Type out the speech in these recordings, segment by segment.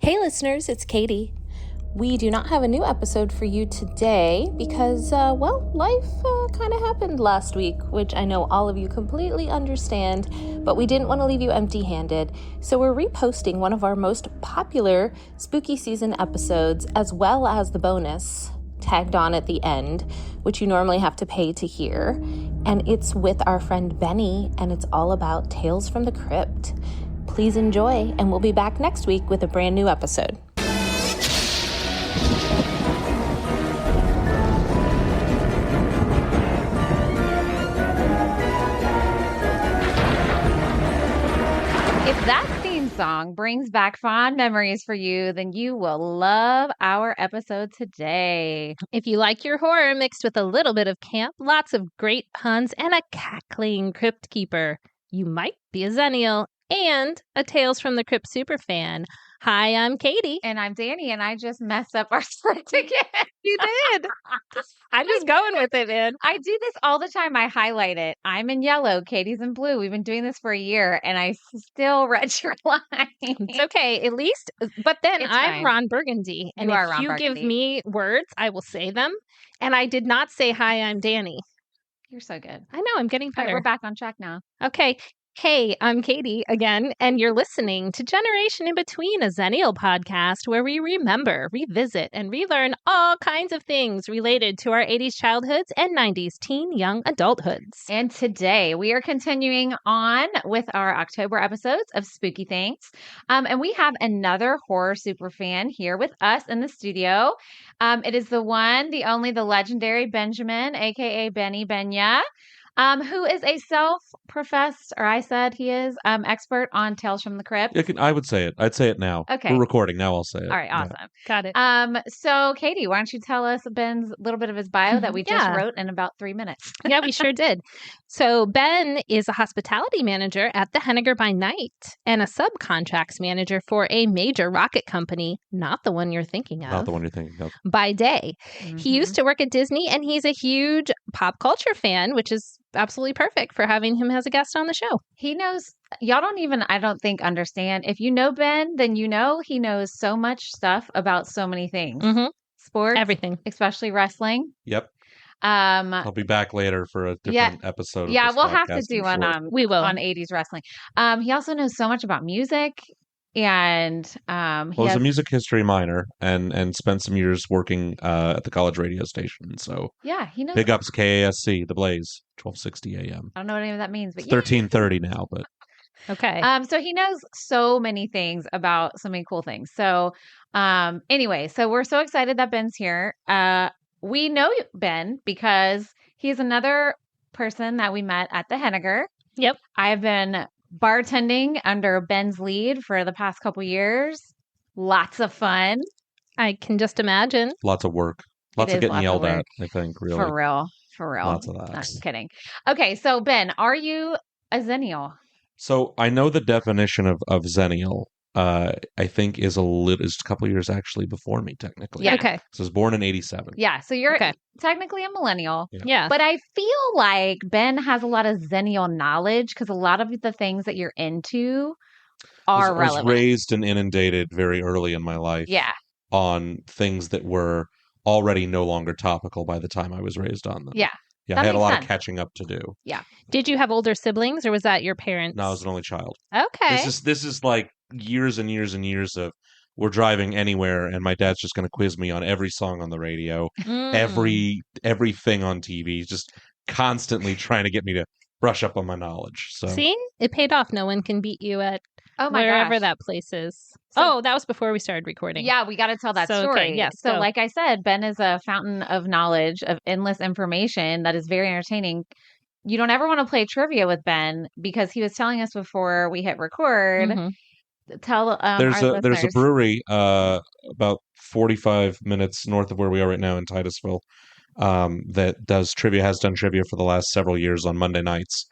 Hey listeners, it's Katie. We do not have a new episode for you today because, life kind of happened last week, which I know all of you completely understand, but we didn't want to leave you empty-handed, so we're reposting one of our most popular spooky season episodes, as well as the bonus tagged on at the end, which you normally have to pay to hear, and it's with our friend Benny, and it's all about Tales from the Crypt. Please enjoy, and we'll be back next week with a brand new episode. If that theme song brings back fond memories for you, then you will love our episode today. If you like your horror mixed with a little bit of camp, lots of great puns, and a cackling crypt keeper, you might be a Xennial and a Tales from the Crypt superfan. Hi, I'm Katie. And I'm Danny, and I just messed up our script again. You did. I'm just going with it, man. I do this all the time. I highlight it. I'm in yellow. Katie's in blue. We've been doing this for a year, and I still read your line. It's okay, at least. But then It's I'm fine. Ron Burgundy. And You are if Ron you give Burgundy. me words, I will say them. And I did not say, hi, I'm Danny. You're so good. I know, I'm getting All right, better. we're back on track now. Okay. Hey, I'm Katie again, and you're listening to Generation in Between, a Xennial podcast where we remember, revisit, and relearn all kinds of things related to our 80s childhoods and 90s teen young adulthoods. And today we are continuing on with our October episodes of Spooky Things. And we have another horror superfan here with us in the studio. It is the one, the only, the legendary Benjamin, aka Benny Benya. Who is a self-professed, or I said he is, expert on Tales from the Crypt. I would say it. I'd say it now. Okay. We're recording. Now I'll say it. All right, awesome. Got it. So Katie, why don't you tell us Ben's little bit of his bio that we just Yeah. wrote in about 3 minutes? Yeah, we sure did. So Ben is a hospitality manager at the Henniger by night and a subcontracts manager for a major rocket company, not the one you're thinking of, Not the one you're thinking of. by day. He used to work at Disney, and he's a huge pop culture fan, which is absolutely perfect for having him as a guest on the show. He knows, y'all don't even, I don't think, understand. If you know Ben, then you know he knows so much stuff about so many things. Mm-hmm. Sports, Everything. especially wrestling. Yep. Um, I'll be back later for a Yeah. different episode. Of yeah, this we'll have to podcast, do I'm one sure. We will. on 80s wrestling. He also knows so much about music, and he Well, he's has, a music history minor and spent some years working at the college radio station. So yeah, he knows. big ups KASC, The Blaze, 1260 AM. I don't know what any of that means, but It's yeah. 1330 now, but Okay. So he knows so many things about so many cool things. So, anyway, so we're so excited that Ben's here. We know Ben because he's another person that we met at the Henniger. Yep. I have been bartending under Ben's lead for the past couple years. Lots of fun. I can just imagine. lots of work. Lots is of getting lots of yelled at, work. I think, really. For real. For real. Lots of that. Not just kidding. Okay, so Ben, are you a Xennial? So I know the definition of Xennial, I think is a couple years actually before me, technically. Yeah. Okay. So I was born in 87. Yeah, so you're Okay. technically a millennial. Yeah. But I feel like Ben has a lot of Xennial knowledge because a lot of the things that you're into are I was relevant. raised and inundated very early in my life Yeah. on things that were already no longer topical by the time I was raised on them. Yeah. Yeah, That I had a makes lot sense. of catching up to do. Did you have older siblings, or was that your parents? No, I was an only child. Okay. This is like years and years and years of we're driving anywhere and my dad's just going to quiz me on every song on the radio, Mm. everything on TV, just constantly trying to get me to brush up on my knowledge. So See? It paid off. No one can beat you at Oh my wherever gosh. that place is. So- That was before we started recording. Yeah, we got to tell that So, okay, story. yes, so, go. like I said, Ben is a fountain of knowledge, of endless information that is very entertaining. You don't ever want to play trivia with Ben because he was telling us before we hit record. Mhm. Tell there's our a there's a listeners. brewery about 45 minutes north of where we are right now in Titusville that has done trivia for the last several years on Monday nights,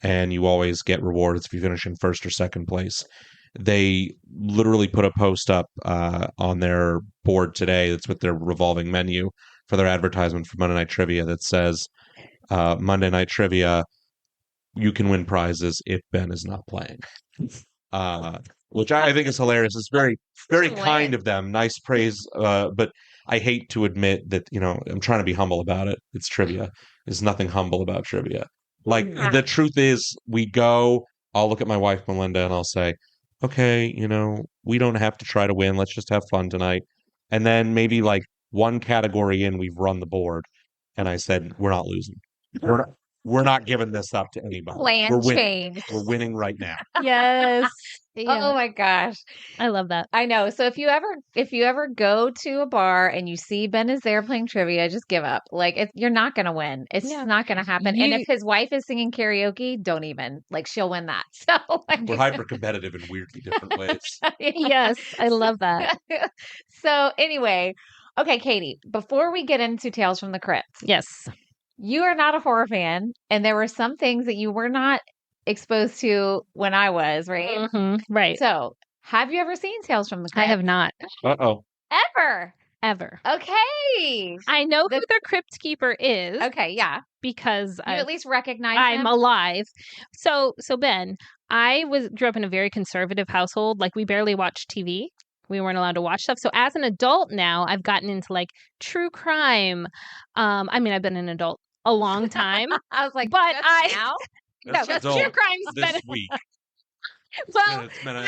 and you always get rewards if you finish in first or second place. They literally put a post up on their board today that's with their revolving menu for their advertisement for Monday Night Trivia that says Monday Night Trivia, you can win prizes if Ben is not playing. which I think is hilarious. It's very Hilarious. kind of them. Nice praise. But I hate to admit that, I'm trying to be humble about it. It's trivia. There's nothing humble about trivia. Like, the truth is, I'll look at my wife, Melinda, and I'll say, okay, we don't have to try to win. Let's just have fun tonight. And then maybe like one category in, we've run the board. And I said, we're not losing. We're not giving this up to anybody. Plan change. We're winning right now. Yes. Oh my gosh. I love that. I know. So if you ever go to a bar and you see Ben is there playing trivia, just give up. Like, you're not going to win. It's just not going to happen. And if his wife is singing karaoke, don't even. Like, she'll win that. So we're hyper competitive in weirdly different ways. Yes, I love that. So anyway, okay, Katie, before we get into Tales from the Crypt. Yes. You are not a horror fan, and there were some things that you were not exposed to when I was, right? Mm-hmm. Right. So, have you ever seen Tales from the Crypt? I have not. Uh-oh. Ever. Okay. I know who the Crypt Keeper is. Okay, yeah. Because you at least recognize I'm him? alive. So Ben, I grew up in a very conservative household. Like, we barely watched TV. We weren't allowed to watch stuff. So as an adult now, I've gotten into like true crime. I've been an adult a long time. I was like, but now? No, just true crime's this been week. Well, It's been a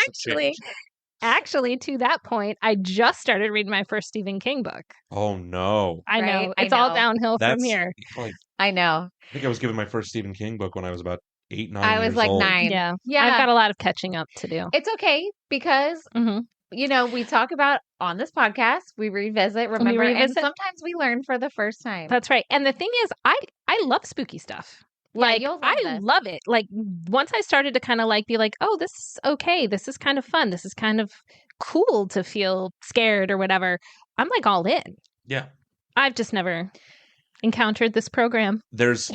actually, to that point, I just started reading my first Stephen King book. Oh no! I know. Right? It's all downhill from here. Like, I know. I think I was given my first Stephen King book when I was about 8, 9 I was years like old. 9. Yeah. Yeah. I've got a lot of catching up to do. It's okay because we talk about on this podcast, we revisit, remember, and sometimes we learn for the first time. That's right. And the thing is, I love spooky stuff. Like, I love it. Like, once I started to kind of be like, oh, this is okay. This is kind of fun. This is kind of cool to feel scared or whatever. I'm like all in. Yeah. I've just never encountered this program. There's...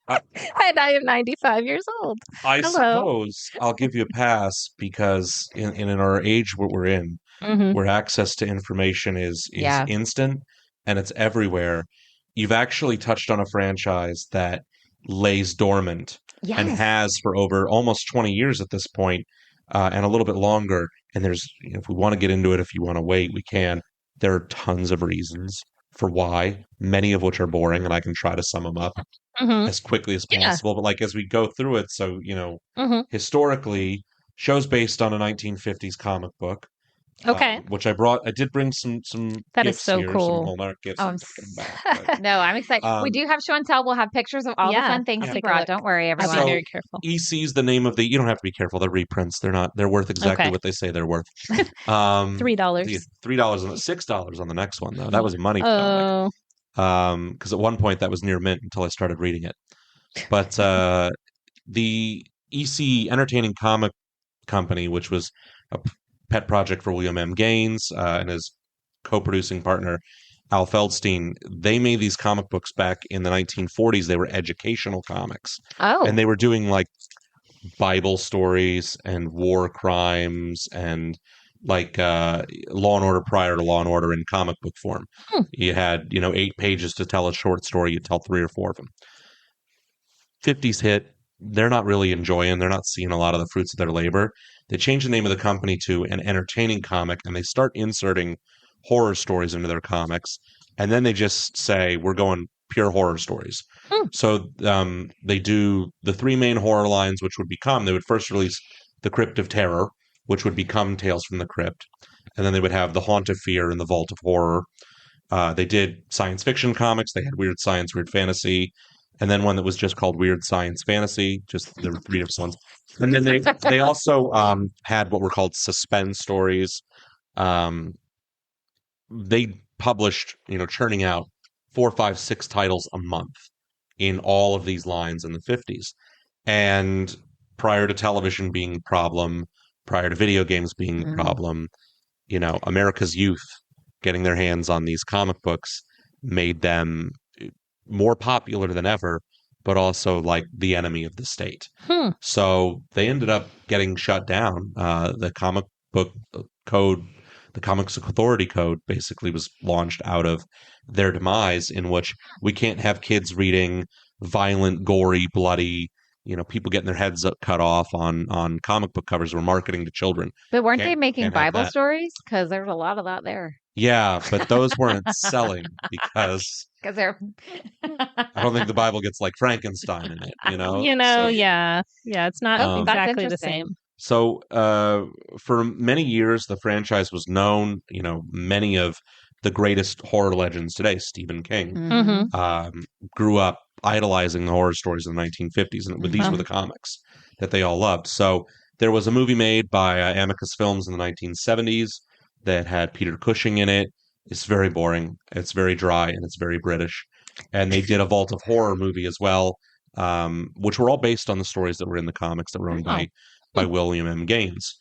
and I am 95 years old. I suppose I'll give you a pass because in our age what we're in, where access to information is instant and it's everywhere, you've actually touched on a franchise that lays dormant and has for over almost 20 years at this point, and a little bit longer. And there's, if we want to get into it, if you want to wait, we can. There are tons of reasons for why, many of which are boring, and I can try to sum them up as quickly as possible. But like as we go through it, so historically, shows based on a 1950s comic book. Okay. Which I did bring some that gifts is so here, cool. Some Hallmark gifts. No, I'm excited. We do have show and tell. We'll have pictures of all the fun things you brought. Don't worry, everyone. I'll be very careful. EC's the name of the. You don't have to be careful. They're reprints. They're worth exactly what they say they're worth. $3. $3 and $6 on the next one though. That was money. Oh. Because at one point that was near mint until I started reading it. But the EC Entertaining Comic Company, which was a pet project for William M. Gaines and his co-producing partner Al Feldstein, they made these comic books back in the 1940s. They were educational comics. Oh. And they were doing like Bible stories and war crimes and like Law and Order prior to Law and Order in comic book form. You had 8 pages to tell a short story. You'd tell 3 or 4 of them. 50s hit. They're not really enjoying. They're not seeing a lot of the fruits of their labor. They change the name of the company to an entertaining comic, and they start inserting horror stories into their comics. And then they just say, we're going pure horror stories. So they do the 3 main horror lines, which would become, they would first release The Crypt of Terror, which would become Tales from the Crypt. And then they would have The Haunt of Fear and The Vault of Horror. They did science fiction comics. They had Weird Science, Weird Fantasy. And then one that was just called Weird Science Fantasy. There were 3 different ones. And then they also had what were called suspense stories. They published, churning out 4, 5, 6 titles a month in all of these lines in the 50s. And prior to television being a problem, prior to video games being a problem, America's youth getting their hands on these comic books made them more popular than ever, but also like the enemy of the state. So they ended up getting shut down. The comic book code, the Comics Authority Code, basically was launched out of their demise, in which we can't have kids reading violent, gory, bloody, people getting their heads cut off on comic book covers were marketing to children. But weren't they making can't have Bible that. stories? Because there's a lot of that there. Yeah, but those weren't selling because they're. I don't think the Bible gets like Frankenstein in it, So, yeah. It's not That's exactly the interesting. same. So for many years, the franchise was known. Many of the greatest horror legends today, Stephen King, Mm-hmm. grew up idolizing the horror stories of the 1950s, and these were the comics that they all loved. So there was a movie made by Amicus Films in the 1970s that had Peter Cushing in it. It's very boring. It's very dry, and it's very British. And they did a Vault of Horror movie as well, which were all based on the stories that were in the comics that were owned by William M. Gaines.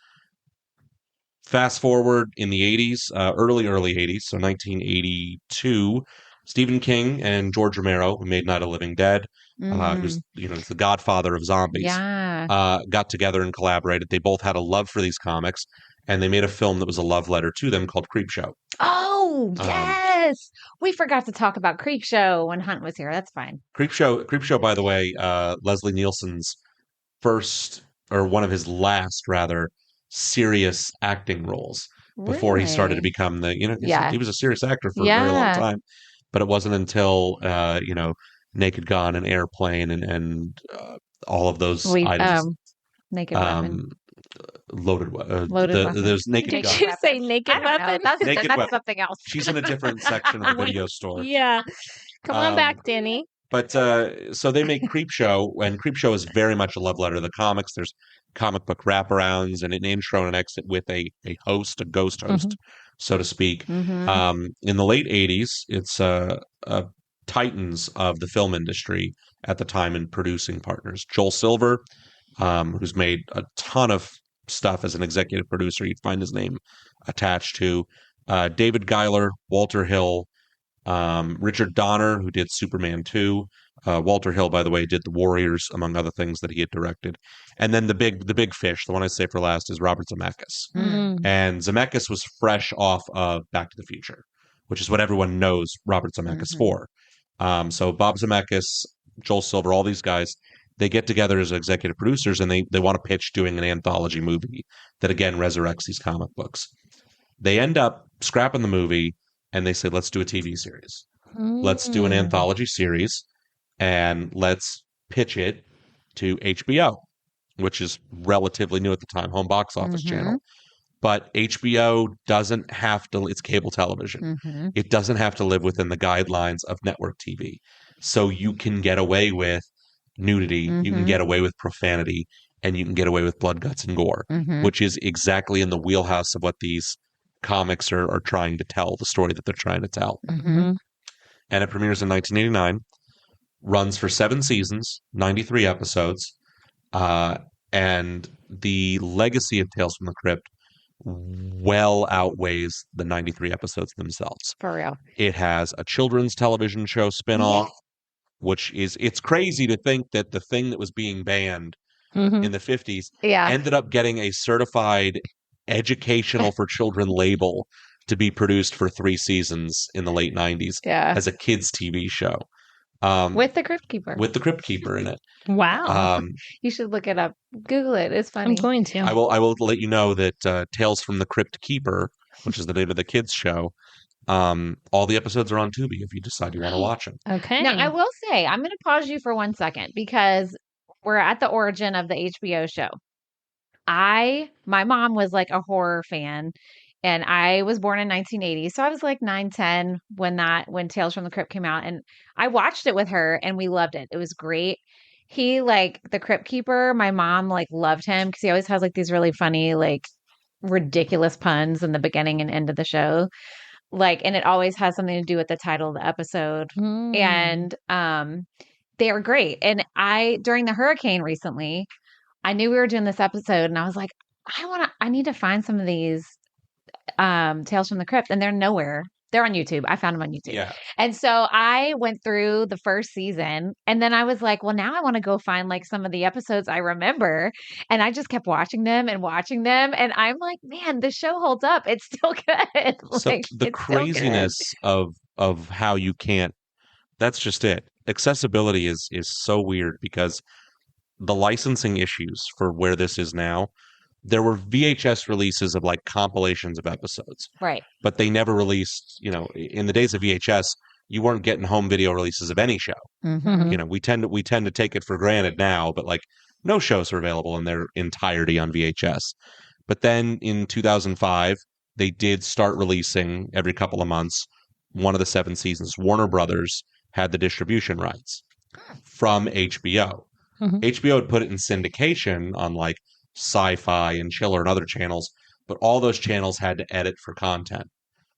Fast forward in the 80s, early 80s, so 1982, Stephen King and George Romero, who made Night of the Living Dead, who's the godfather of zombies, got together and collaborated. They both had a love for these comics, and they made a film that was a love letter to them called Creep Show. Oh, yes. We forgot to talk about Creep Show when Hunt was here. That's fine. Creep Show, by the way, Leslie Nielsen's first, or one of his last, rather, serious acting roles before he started to become he was a serious actor for a very long time. But it wasn't until, Naked Gun and Airplane and all of those items. Naked Women. Loaded Weapon. There's Naked Gun. Did you say Naked Weapon? That's something else. She's in a different section of the video store. Yeah. Come on back, Danny. But so they make Creep Show, and Creep Show is very much a love letter to the comics. There's comic book wraparounds, and it names Sharon and Exit with a ghost host, so to speak. In the late 80s, it's titans of the film industry at the time and producing partners. Joel Silver, who's made a ton of stuff as an executive producer. You'd find his name attached to. David Giler, Walter Hill, Richard Donner, who did Superman 2. Walter Hill, by the way, did The Warriors, among other things that he had directed. And then the big fish, the one I say for last, is Robert Zemeckis. Mm-hmm. And Zemeckis was fresh off of Back to the Future, which is what everyone knows Robert Zemeckis for. So Bob Zemeckis, Joel Silver, all these guys, they get together as executive producers, and they want to pitch doing an anthology movie that, again, resurrects these comic books. They end up scrapping the movie, and they say, let's do a TV series. Let's do an anthology series, and let's pitch it to HBO, which is relatively new at the time, home box office channel. But HBO doesn't have to, it's cable television. It doesn't have to live within the guidelines of network TV. So you can get away with nudity, you can get away with profanity, and you can get away with blood, guts, and gore, which is exactly in the wheelhouse of what these comics are trying to tell, the story that they're trying to tell. And it premieres in 1989, runs for 7 seasons, 93 episodes, and the legacy of Tales from the Crypt well outweighs the 93 episodes themselves. For real. It has a children's television show spinoff, which is, it's crazy to think that the thing that was being banned in the 50s ended up getting a certified educational for children label to be produced for 3 seasons in the late 90s as a kids TV show. With the Crypt Keeper. With the Crypt Keeper in it. Wow. You should look it up. Google it. It's funny. I'm going to. I will let you know that Tales from the Crypt Keeper, which is the name of the kids show, all the episodes are on Tubi if you decide you want to watch them. Okay. Now, I will say, I'm going to pause you for 1 second because we're at the origin of the HBO show. My mom was like a horror fan, and I was born in 1980. So I was like 9, 10 when Tales from the Crypt came out, and I watched it with her and we loved it. It was great. He, like, the Crypt Keeper, my mom like loved him because he always has like these really funny, like, ridiculous puns in the beginning and end of the show. Like, and it always has something to do with the title of the episode. And they are great. And during the hurricane recently, I knew we were doing this episode, and I was like, I need to find some of these Tales from the Crypt, and they're nowhere. They're on YouTube. I found them on YouTube. Yeah. And so I went through the first season, and then I was like, well, now I want to go find like some of the episodes I remember. And I just kept watching them. And I'm like, man, the show holds up. It's still good. So like, the craziness of how you can't, that's just it. Accessibility is so weird because the licensing issues for where this is now, there were VHS releases of like compilations of episodes, Right. but they never released, in the days of VHS, you weren't getting home video releases of any show. Mm-hmm. We tend to take it for granted now, but like no shows are available in their entirety on VHS. But then in 2005, they did start releasing every couple of months one of the 7 seasons. Warner Brothers had the distribution rights from HBO. Mhm. HBO had put it in syndication on like Sci-Fi and Chiller and other channels, but all those channels had to edit for content.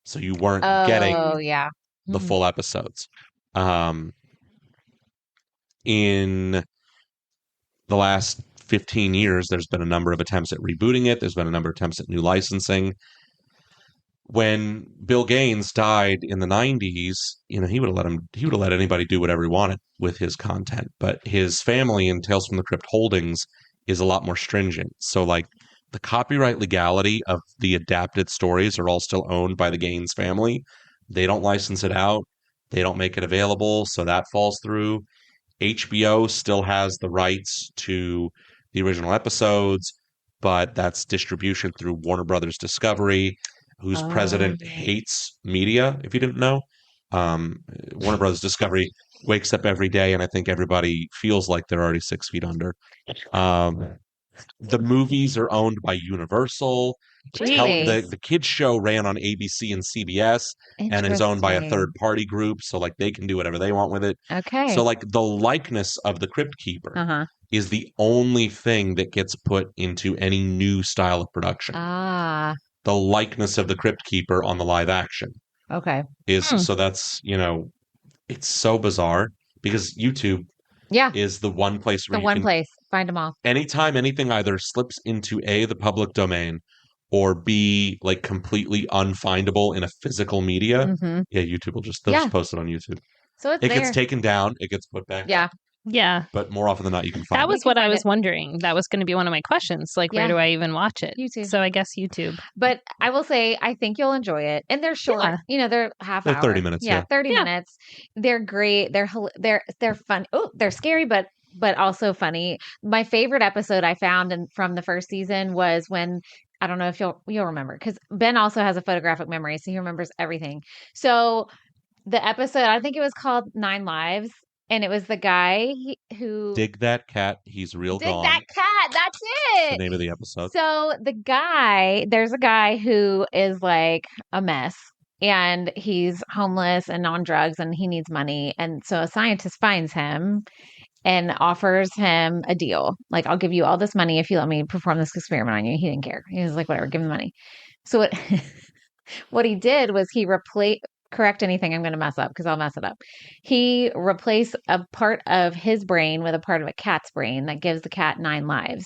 So you weren't getting yeah. the full episodes. In the last 15 years, there's been a number of attempts at rebooting it. There's been a number of attempts at new licensing. When Bill Gaines died in the 90s, he would have let anybody do whatever he wanted with his content. But his family and Tales from the Crypt Holdings is a lot more stringent. So like the copyright legality of the adapted stories are all still owned by the Gaines family. They don't license it out. They don't make it available. So that falls through. HBO still has the rights to the original episodes, but that's distribution through Warner Brothers Discovery, whose president hates media, if you didn't know. Warner Brothers Discovery wakes up every day, and I think everybody feels like they're already 6 feet under. The movies are owned by Universal. Really? The kids show ran on ABC and CBS and is owned by a Interesting. third party group, so like they can do whatever they want with it. Okay. So like the likeness of the Crypt Keeper is the only thing that gets put into any new style of production. The likeness of the Crypt Keeper on the live action Okay. is so that's it's so bizarre because YouTube Yeah. is the one place where The one place. Find them all. anytime anything either slips into A, the public domain, or B, like completely unfindable in a physical media, YouTube will just post it on YouTube. So it gets taken down, it gets put back. Yeah. Yeah. But more often than not, you can find it. That was what I was wondering. That was going to be one of my questions. Like, where do I even watch it? YouTube. So I guess YouTube. But I will say, I think you'll enjoy it. And they're short. They're half They're hour. 30 minutes. Yeah, 30 minutes. They're great. They're fun. Oh, they're scary, but also funny. My favorite episode I found from the first season was when, I don't know if you'll remember, because Ben also has a photographic memory, so he remembers everything. So the episode, I think it was called 9 Lives. And it was the guy who... Dig That Cat, He's Real Gone. Dig That Cat, that's it! The name of the episode. So there's a guy who is like a mess. And he's homeless and on drugs and he needs money. And so a scientist finds him and offers him a deal. Like, I'll give you all this money if you let me perform this experiment on you. He didn't care. He was like, whatever, give him the money. So what he did was he correct anything I'm going to mess up because I'll mess it up. He replaced a part of his brain with a part of a cat's brain that gives the cat 9 lives.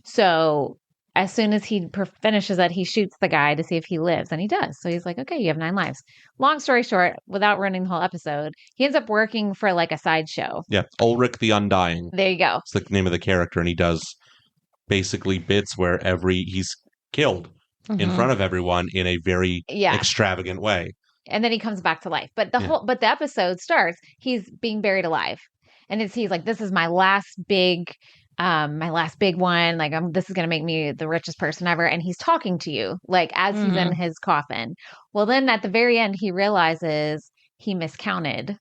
So as soon as he finishes it, he shoots the guy to see if he lives, and he does. So he's like, okay, you have 9 lives. Long story short, without ruining the whole episode, he ends up working for like a sideshow. Yeah, Ulrich the Undying. There you go. It's the name of the character, and he does basically bits where he's killed in front of everyone in a very extravagant way. And then he comes back to life. But the episode starts, he's being buried alive. And he's like, this is my last big one. Like, this is going to make me the richest person ever. And he's talking to you, like, as he's in his coffin. Well, then at the very end, he realizes he miscounted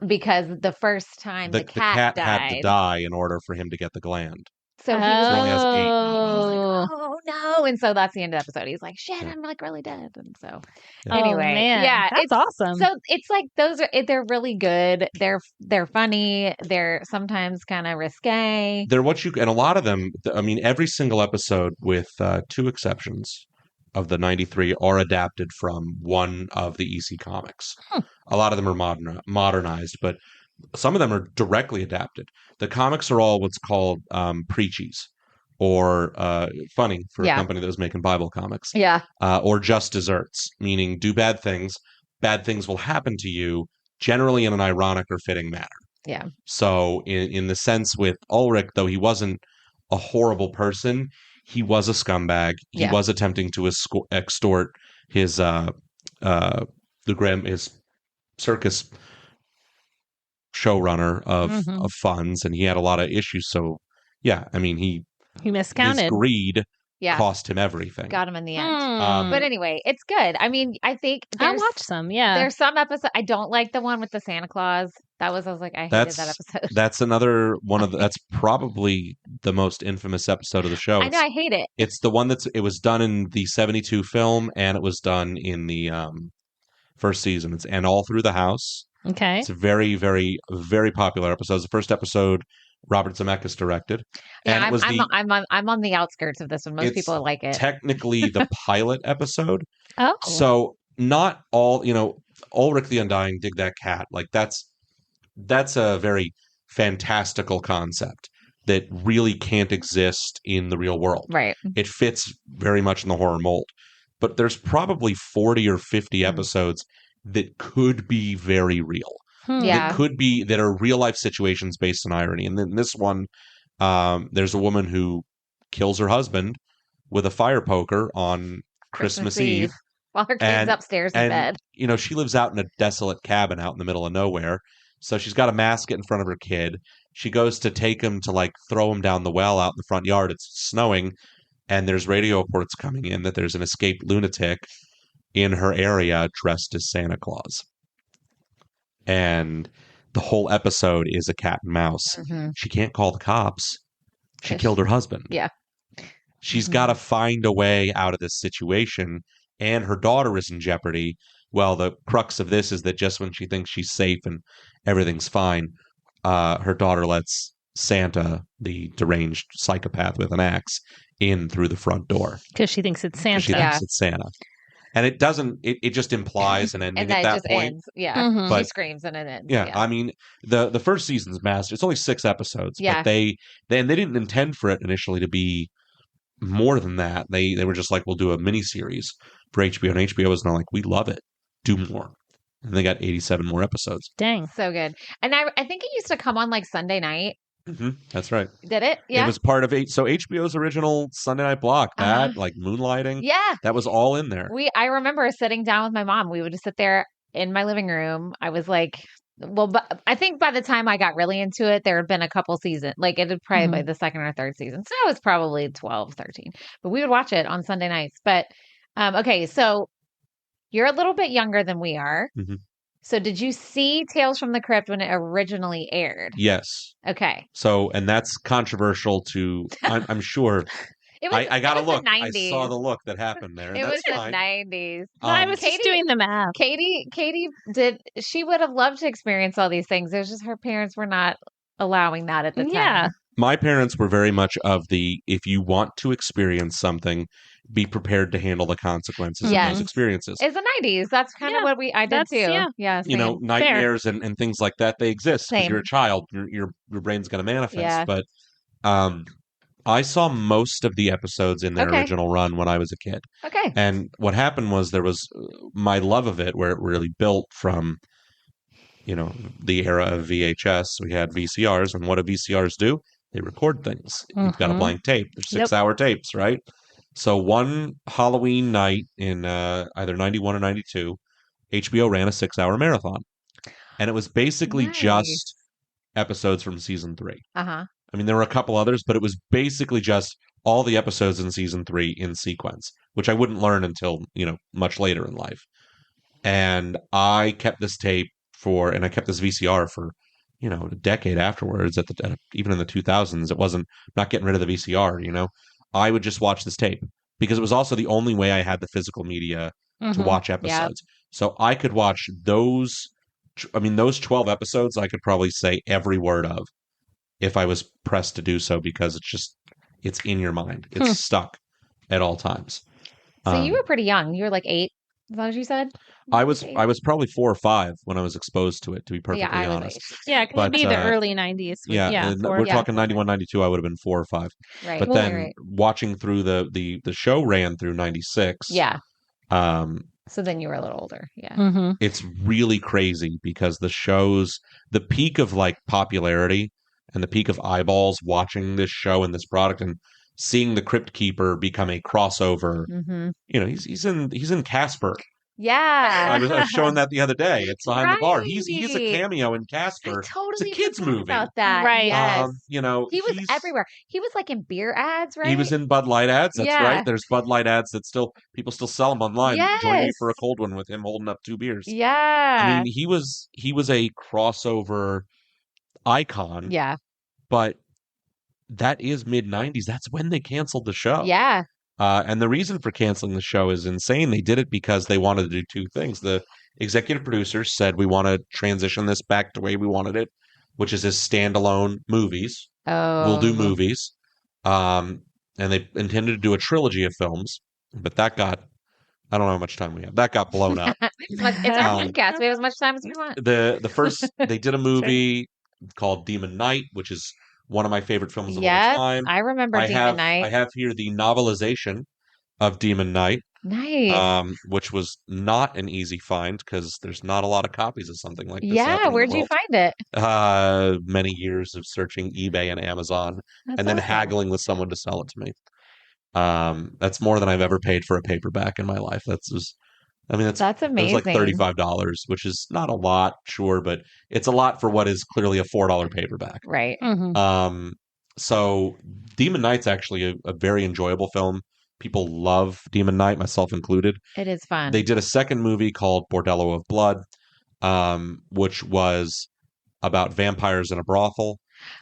because the first time the cat died, had to die in order for him to get the gland. So he only has 8. Like, oh no! And so that's the end of the episode. He's like, "Shit, I'm like really dead." And so, anyway, that's awesome. So it's like they're really good. They're funny. They're sometimes kind of risque. They're and a lot of them. I mean, every single episode, with 2 exceptions of the 93, are adapted from one of the EC comics. A lot of them are modernized, but some of them are directly adapted. The comics are all what's called preachies, or funny for a company that was making Bible comics. Or just desserts, meaning do bad things. Bad things will happen to you, generally in an ironic or fitting manner. Yeah. So in the sense with Ulrich, though he wasn't a horrible person, he was a scumbag. He was attempting to extort his his circus showrunner of funds, and he had a lot of issues. So, yeah, I mean, He his miscounted. greed cost him everything. Got him in the end. Hmm. But anyway, it's good. I mean, I think I'll watch some. Yeah. there's some episodes. I don't like the one with the Santa Claus. I was like, I hated that episode. That's another one of that's probably the most infamous episode of the show. I know, I hate it. It's the one it was done in the 72 film, and it was done in the first season. And all through the house. Okay. It's a very, very, very popular episode. It's the first episode Robert Zemeckis directed. Yeah, and I'm on the outskirts of this one. Most people like it. Technically the pilot episode. Oh. So not all, Ulrich the Undying, Dig That Cat. Like that's a very fantastical concept that really can't exist in the real world. Right. It fits very much in the horror mold. But there's probably 40 or 50 episodes that could be very real. That are real life situations based on irony. And then this one, there's a woman who kills her husband with a fire poker on Christmas Eve. While her kid's upstairs in bed. She lives out in a desolate cabin out in the middle of nowhere. So she's got a mask in front of her kid. She goes to take him to throw him down the well out in the front yard. It's snowing. And there's radio reports coming in that there's an escaped lunatic in her area dressed as Santa Claus. And the whole episode is a cat and mouse. Mm-hmm. She can't call the cops. She killed her husband. Yeah. She's got to find a way out of this situation, and her daughter is in jeopardy. Well, the crux of this is that just when she thinks she's safe and everything's fine, her daughter lets Santa, the deranged psychopath with an axe, in through the front door. Because she thinks it's Santa. She thinks it's Santa. And it doesn't, it just implies an ending at that point. Ends. Yeah. But, she screams and it ends. Yeah. I mean, the first season's master, it's only 6 episodes. Yeah. But they didn't intend for it initially to be more than that. They were just like, we'll do a miniseries for HBO. And HBO was not like, we love it. Do more. And they got 87 more episodes. Dang. So good. And I think it used to come on Sunday night. Mm-hmm. That's right. Did it? Yeah. It was part of HBO's original Sunday night block. That Moonlighting. Yeah. That was all in there. I remember sitting down with my mom. We would just sit there in my living room. I was like, but I think by the time I got really into it, there had been a couple seasons. It had probably by the second or third season. So I was probably 12, 13. But we would watch it on Sunday nights. But okay, so you're a little bit younger than we are. Mm-hmm. So did you see Tales from the Crypt when it originally aired? Yes. Okay. So, and that's controversial to, I'm sure. I got to look. I saw the look that happened there. It was the 90s. I was just doing the math. Katie she would have loved to experience all these things. It was just her parents were not allowing that at the time. Yeah. My parents were very much of if you want to experience something, be prepared to handle the consequences of those experiences. It's the 90s. That's kind of what I did too. Yeah. Same. Nightmares and things like that, they exist because you're a child. Your brain's going to manifest. Yeah. But I saw most of the episodes in their original run when I was a kid. Okay. And what happened was there was my love of it, where it really built from the era of VHS. We had VCRs, and what do VCRs do? They record things. You've got a blank tape. They're 6-hour tapes, right? So one Halloween night in either 91 or 92, HBO ran a 6-hour marathon. And it was basically just episodes from season 3. Uh-huh. I mean, there were a couple others, but it was basically just all the episodes in season 3 in sequence, which I wouldn't learn until, much later in life. And I kept this tape and I kept this VCR for a decade afterwards. Even in the 2000s, it wasn't not getting rid of the VCR. I would just watch this tape because it was also the only way I had the physical media to watch episodes. Yep. So I could watch those 12 episodes. I could probably say every word of if I was pressed to do so, because it's in your mind. It's stuck at all times. So you were pretty young. You were 8. Is that what you said? I was probably 4 or 5 when I was exposed to it, to be perfectly honest. Yeah, it could be the early 90s. We're talking 91, 92. I would have been 4 or 5. Right. But then watching through the show ran through 96. Yeah. So then you were a little older. Yeah. Mm-hmm. It's really crazy because the peak of popularity and the peak of eyeballs watching this show and this product and seeing the Crypt Keeper become a crossover. Mm-hmm. He's in Casper. Yeah. I was showing that the other day. It's behind the bar. He's a Right. cameo in I Casper. It's a totally kids forgot movie. about that. Right. Yes. You know, He was everywhere. He was like in beer ads, right? He was in Bud Light ads. That's Yeah. right. There's Bud Light ads that people still sell them online. Join me Yes. for a cold one with him holding up 2 beers. Yeah. I mean, he was a crossover icon. Yeah. But that is mid-90s. That's when they canceled the show. Yeah. And the reason for canceling the show is insane. They did it because they wanted to do 2 things. The executive producers said, we want to transition this back to the way we wanted it, which is as standalone movies. Oh. We'll do movies. And they intended to do a trilogy of films, but that got, I don't know how much time we have. That got blown up. It's our podcast. We have as much time as we want. The first, they did a movie called Demon Knight, which is one of my favorite films of all time. I remember Demon Knight. I have here the novelization of Demon Knight. Nice. Which was not an easy find because there's not a lot of copies of something like this. Yeah, where'd you find it? Many years of searching eBay and Amazon, That's then awesome. haggling with someone to sell it to me. That's more than I've ever paid for a paperback in my life. That's amazing. It was like $35, which is not a lot, sure, but it's a lot for what is clearly a $4 paperback. Right. Mm-hmm. So Demon Knight's actually a very enjoyable film. People love Demon Knight, myself included. It is fun. They did a second movie called Bordello of Blood, which was about vampires in a brothel.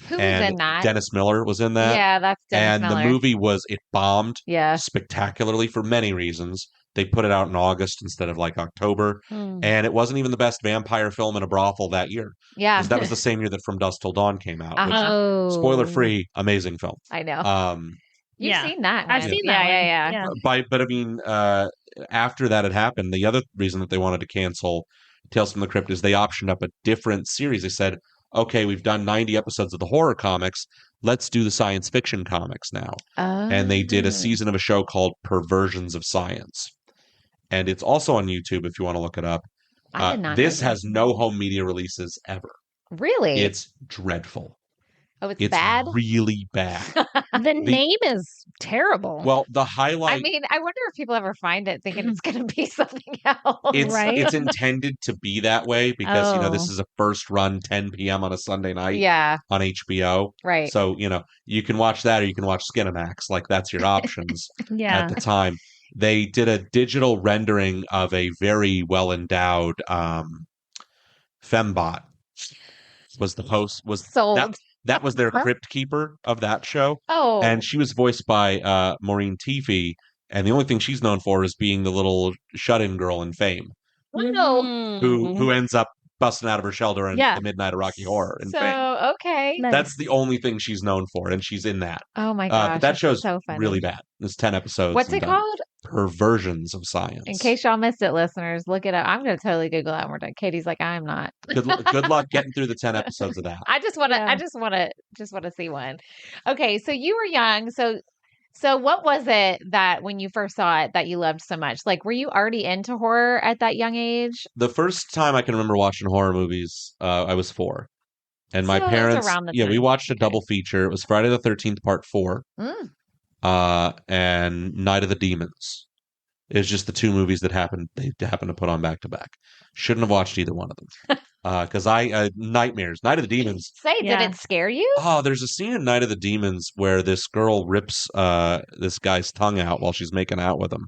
Who was in that? Dennis Miller was in that. Yeah, that's Dennis Miller. And the movie it bombed Yeah. spectacularly for many reasons. They put it out in August instead of like October. And it wasn't even the best vampire film in a brothel that year. Yeah. Because that was the same year that From Dusk Till Dawn came out. Uh-huh. Spoiler-free, amazing film. I know. You've seen that one. I've seen that one. Yeah. But I mean, after that had happened, the other reason that they wanted to cancel Tales from the Crypt is they optioned up a different series. They said, okay, we've done 90 episodes of the horror comics. Let's do the science fiction comics now. And they did a season of a show called Perversions of Science. And it's also on YouTube if you want to look it up. I did not this know that. has no home media releases ever. Really? It's dreadful. Oh, it's bad? Really bad. The name is terrible. Well, the highlight... I mean, I wonder if people ever find it thinking it's going to be something else. It's intended to be that way because, this is a first run 10 p.m. on a Sunday night on HBO. Right. So, you can watch that or you can watch Skinamax. Like, that's your options at the time. They did a digital rendering of a very well-endowed fembot. Was the host... Sold. That was their crypt keeper of that show. Oh. And she was voiced by Maureen Teefy. And the only thing she's known for is being the little shut-in girl in Fame. Wow. Who ends up busting out of her shelter in the Midnight of Rocky Horror in Fame. Okay. Nice. That's the only thing she's known for, and she's in that. Oh my gosh. But that show's so funny. really bad. It's 10 episodes. What's it called? Perversions of Science. In case y'all missed it, listeners, look it up. I'm going to totally Google that when we're done. Katie's like, I'm not. Good luck getting through the 10 episodes of that. I just want to see one. Okay, so you were young. So what was it that when you first saw it that you loved so much? Like, were you already into horror at that young age? The first time I can remember watching horror movies, I was 4. And my parents, we watched a double feature. It was Friday the 13th, Part 4, and Night of the Demons. It was just the 2 movies that they happened to put on back to back. Shouldn't have watched either one of them. Because nightmares. Night of the Demons. Did it scare you? Oh, there's a scene in Night of the Demons where this girl rips this guy's tongue out while she's making out with him.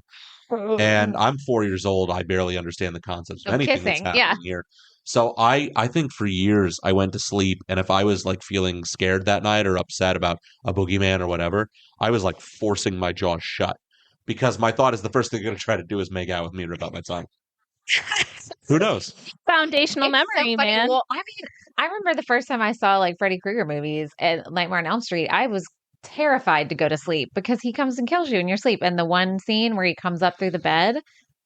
And I'm 4 years old. I barely understand the concepts of anything that's happening here. So I think for years I went to sleep, and if I was like feeling scared that night or upset about a boogeyman or whatever, I was like forcing my jaw shut. Because my thought is the first thing they're going to try to do is make out with me and rip out my tongue. Who knows? Foundational memory, so man. Well, I mean, I remember the first time I saw like Freddy Krueger movies at Nightmare on Elm Street, I was terrified to go to sleep because he comes and kills you in your sleep. And the one scene where he comes up through the bed,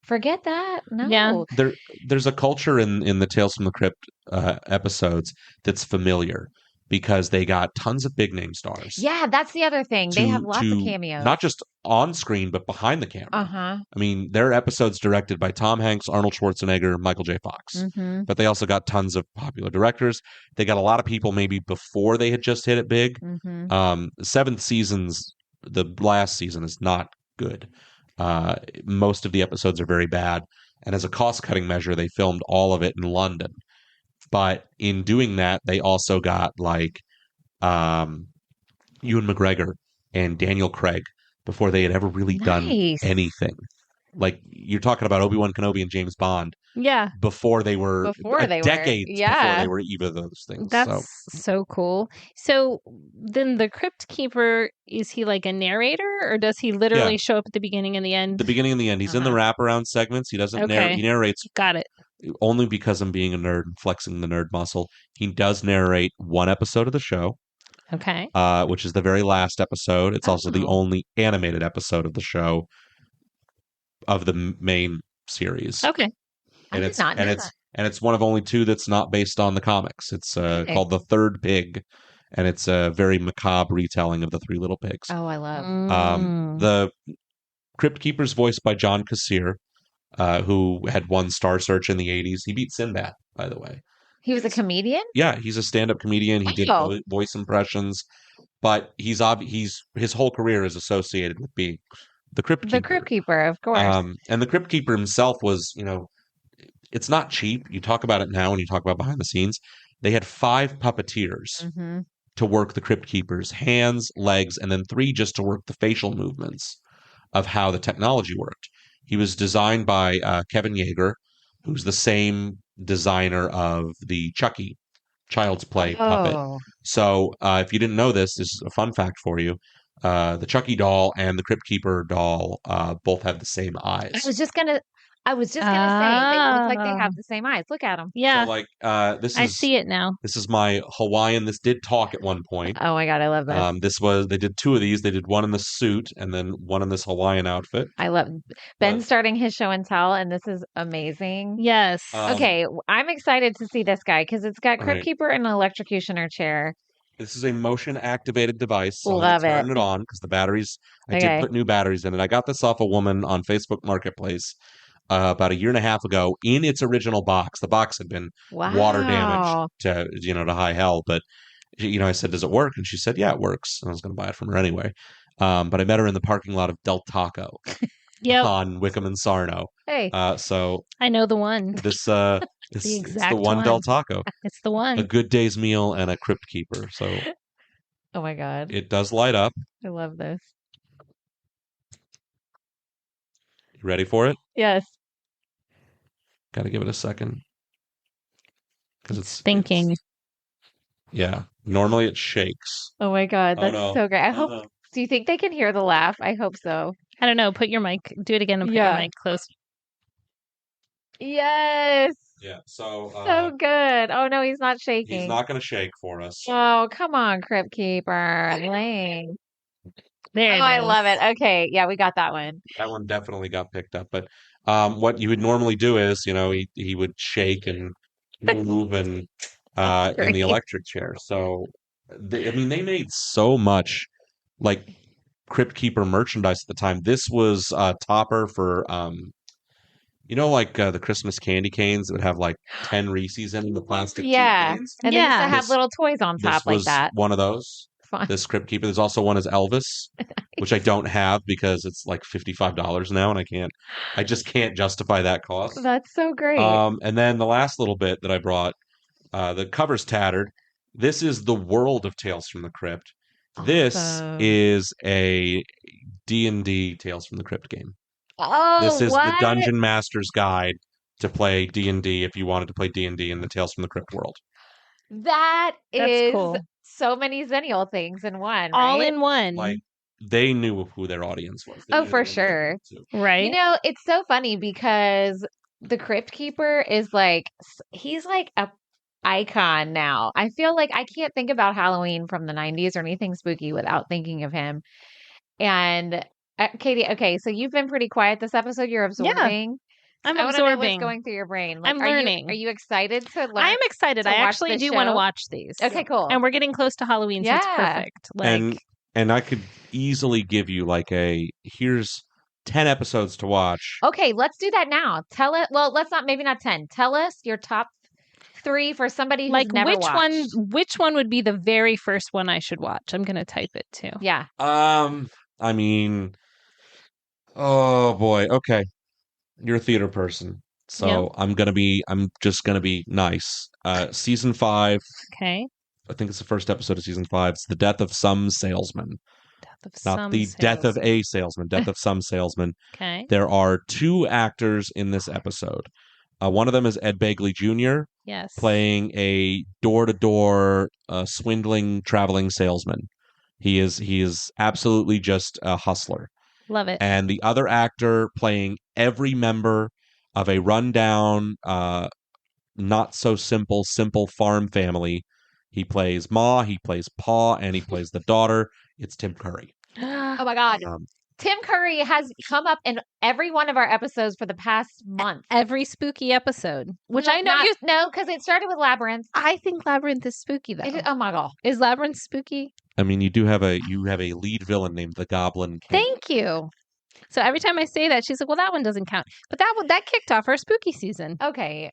forget that. No. Yeah. There's a culture in the Tales from the Crypt episodes that's familiar. Because they got tons of big name stars. Yeah, that's the other thing. They have lots of cameos. Not just on screen, but behind the camera. Uh-huh. I mean, their episodes directed by Tom Hanks, Arnold Schwarzenegger, Michael J. Fox. Mm-hmm. But they also got tons of popular directors. They got a lot of people maybe before they had just hit it big. Mm-hmm. 7th season's, the last season is not good. Most of the episodes are very bad. And as a cost-cutting measure, they filmed all of it in London. But in doing that, they also got like Ewan McGregor and Daniel Craig before they had ever really done Nice. anything. Like you're talking about Obi-Wan Kenobi and James Bond Yeah. before they were decades before they were either of those things. That's so cool. So then the Crypt Keeper, is he like a narrator, or does he literally show up at the beginning and the end? The beginning and the end. He's in the wraparound segments. He doesn't narrate. He narrates. Got it. Only because I'm being a nerd and flexing the nerd muscle. He does narrate one episode of the show. Okay. Which is the very last episode. It's also the only animated episode of the show of the main series. Okay. And it's one of only two that's not based on the comics. It's called The Third Pig, and it's a very macabre retelling of The Three Little Pigs. Oh, I love. The Crypt Keeper's voiced by John Kassir, who had won Star Search in the 80s. He beat Sinbad, by the way. He was a comedian? Yeah, he's a stand-up comedian. He did voice impressions, but his whole career is associated with being the Crypt Keeper. The Crypt Keeper, of course. And the Crypt Keeper himself was, it's not cheap. You talk about it now when you talk about behind the scenes. They had 5 puppeteers to work the Crypt Keeper's hands, legs, and then 3 just to work the facial movements of how the technology worked. He was designed by Kevin Yeager, who's the same designer of the Chucky Child's Play puppet. So if you didn't know this is a fun fact for you. The Chucky doll and the Crypt Keeper doll both have the same eyes. I was just gonna say they look like they have the same eyes. Look at them. Yeah. So I see it now. This is my Hawaiian. This did talk at one point. Oh my God, I love this. They did 2 of these. They did one in the suit and then one in this Hawaiian outfit. I love Ben's starting his show and tell, and this is amazing. Yes. Okay, I'm excited to see this guy because it's got Crypt Keeper and an electrocutioner chair. This is a motion activated device. So Love I'm turn it on because the batteries. I did put new batteries in it. I got this off a woman on Facebook Marketplace about 1.5 years ago in its original box. The box had been water damaged to high hell, but I said, "Does it work?" And she said, "Yeah, it works." And I was going to buy it from her anyway. But I met her in the parking lot of Del Taco on Wickham and Sarno. Hey, so I know the one. This it's the one Del Taco. It's the one. A good day's meal and a Crypt Keeper. So, oh my God, it does light up. I love this. You ready for it? Yes. Got to give it a second because it's thinking. Yeah, normally it shakes. Oh my God, that's so great. I hope. No. Do you think they can hear the laugh? I hope so. I don't know. Put your mic. Do it again and put your mic close. Yes. Yeah. So good. Oh no, he's not shaking. He's not going to shake for us. Oh come on, Crypt Keeper. Lame. There. I love it. Okay, yeah, we got that one. That one definitely got picked up. But what you would normally do is, he would shake and move and in the electric chair. So they made so much like Crypt Keeper merchandise at the time. This was topper for the Christmas candy canes that would have like 10 Reese's in the plastic canes. And they used to have little toys on top like that. One of those. Fun. This Crypt Keeper. There's also one as Elvis, which I don't have because it's like $55 now, and I just can't justify that cost. That's so great. And then the last little bit that I brought, the cover's tattered. This is the world of Tales from the Crypt. This is a D&D Tales from the Crypt game. Oh, this is the Dungeon Master's Guide to play D&D if you wanted to play D&D in the Tales from the Crypt world. That's cool. So many Xennial things in one, all right? in one. Like they knew who their audience was. For sure. Right. It's so funny because the Crypt Keeper is he's like a icon now. I feel like I can't think about Halloween from the 90s or anything spooky without thinking of him. And Katie, okay, so you've been pretty quiet this episode. You're absorbing. Yeah. I'm absorbing. I want to know what's going through your brain. I'm learning. Are you excited to learn? I'm excited. I actually do want to watch these. Okay, cool. And we're getting close to Halloween, so it's perfect. And I could easily give you here's 10 episodes to watch. Okay, let's do that now. Maybe not 10. Tell us your top 3 for somebody who's never watched. Which one would be the very first one I should watch? I'm going to type it too. Yeah. Oh boy. Okay. You're a theater person. So I'm just gonna be nice. Season 5. Okay. I think it's the first episode of season 5. It's the death of some salesman. Death of Not some the death of salesman. a salesman, death of some salesman. Okay. There are 2 actors in this episode. One of them is Ed Begley Jr. Yes. playing a door-to-door swindling traveling salesman. He is absolutely just a hustler. Love it. And the other actor playing every member of a rundown, not so simple farm family. He plays Ma, he plays Pa, and he plays the daughter. It's Tim Curry. Oh my God. Tim Curry has come up in every one of our episodes for the past month. Every spooky episode, which I know No, because it started with Labyrinth. I think Labyrinth is spooky though. Oh my God. Is Labyrinth spooky? I mean, you have a lead villain named the Goblin King. Thank you. So every time I say that, she's like, "Well, that one doesn't count." But that kicked off her spooky season. Okay.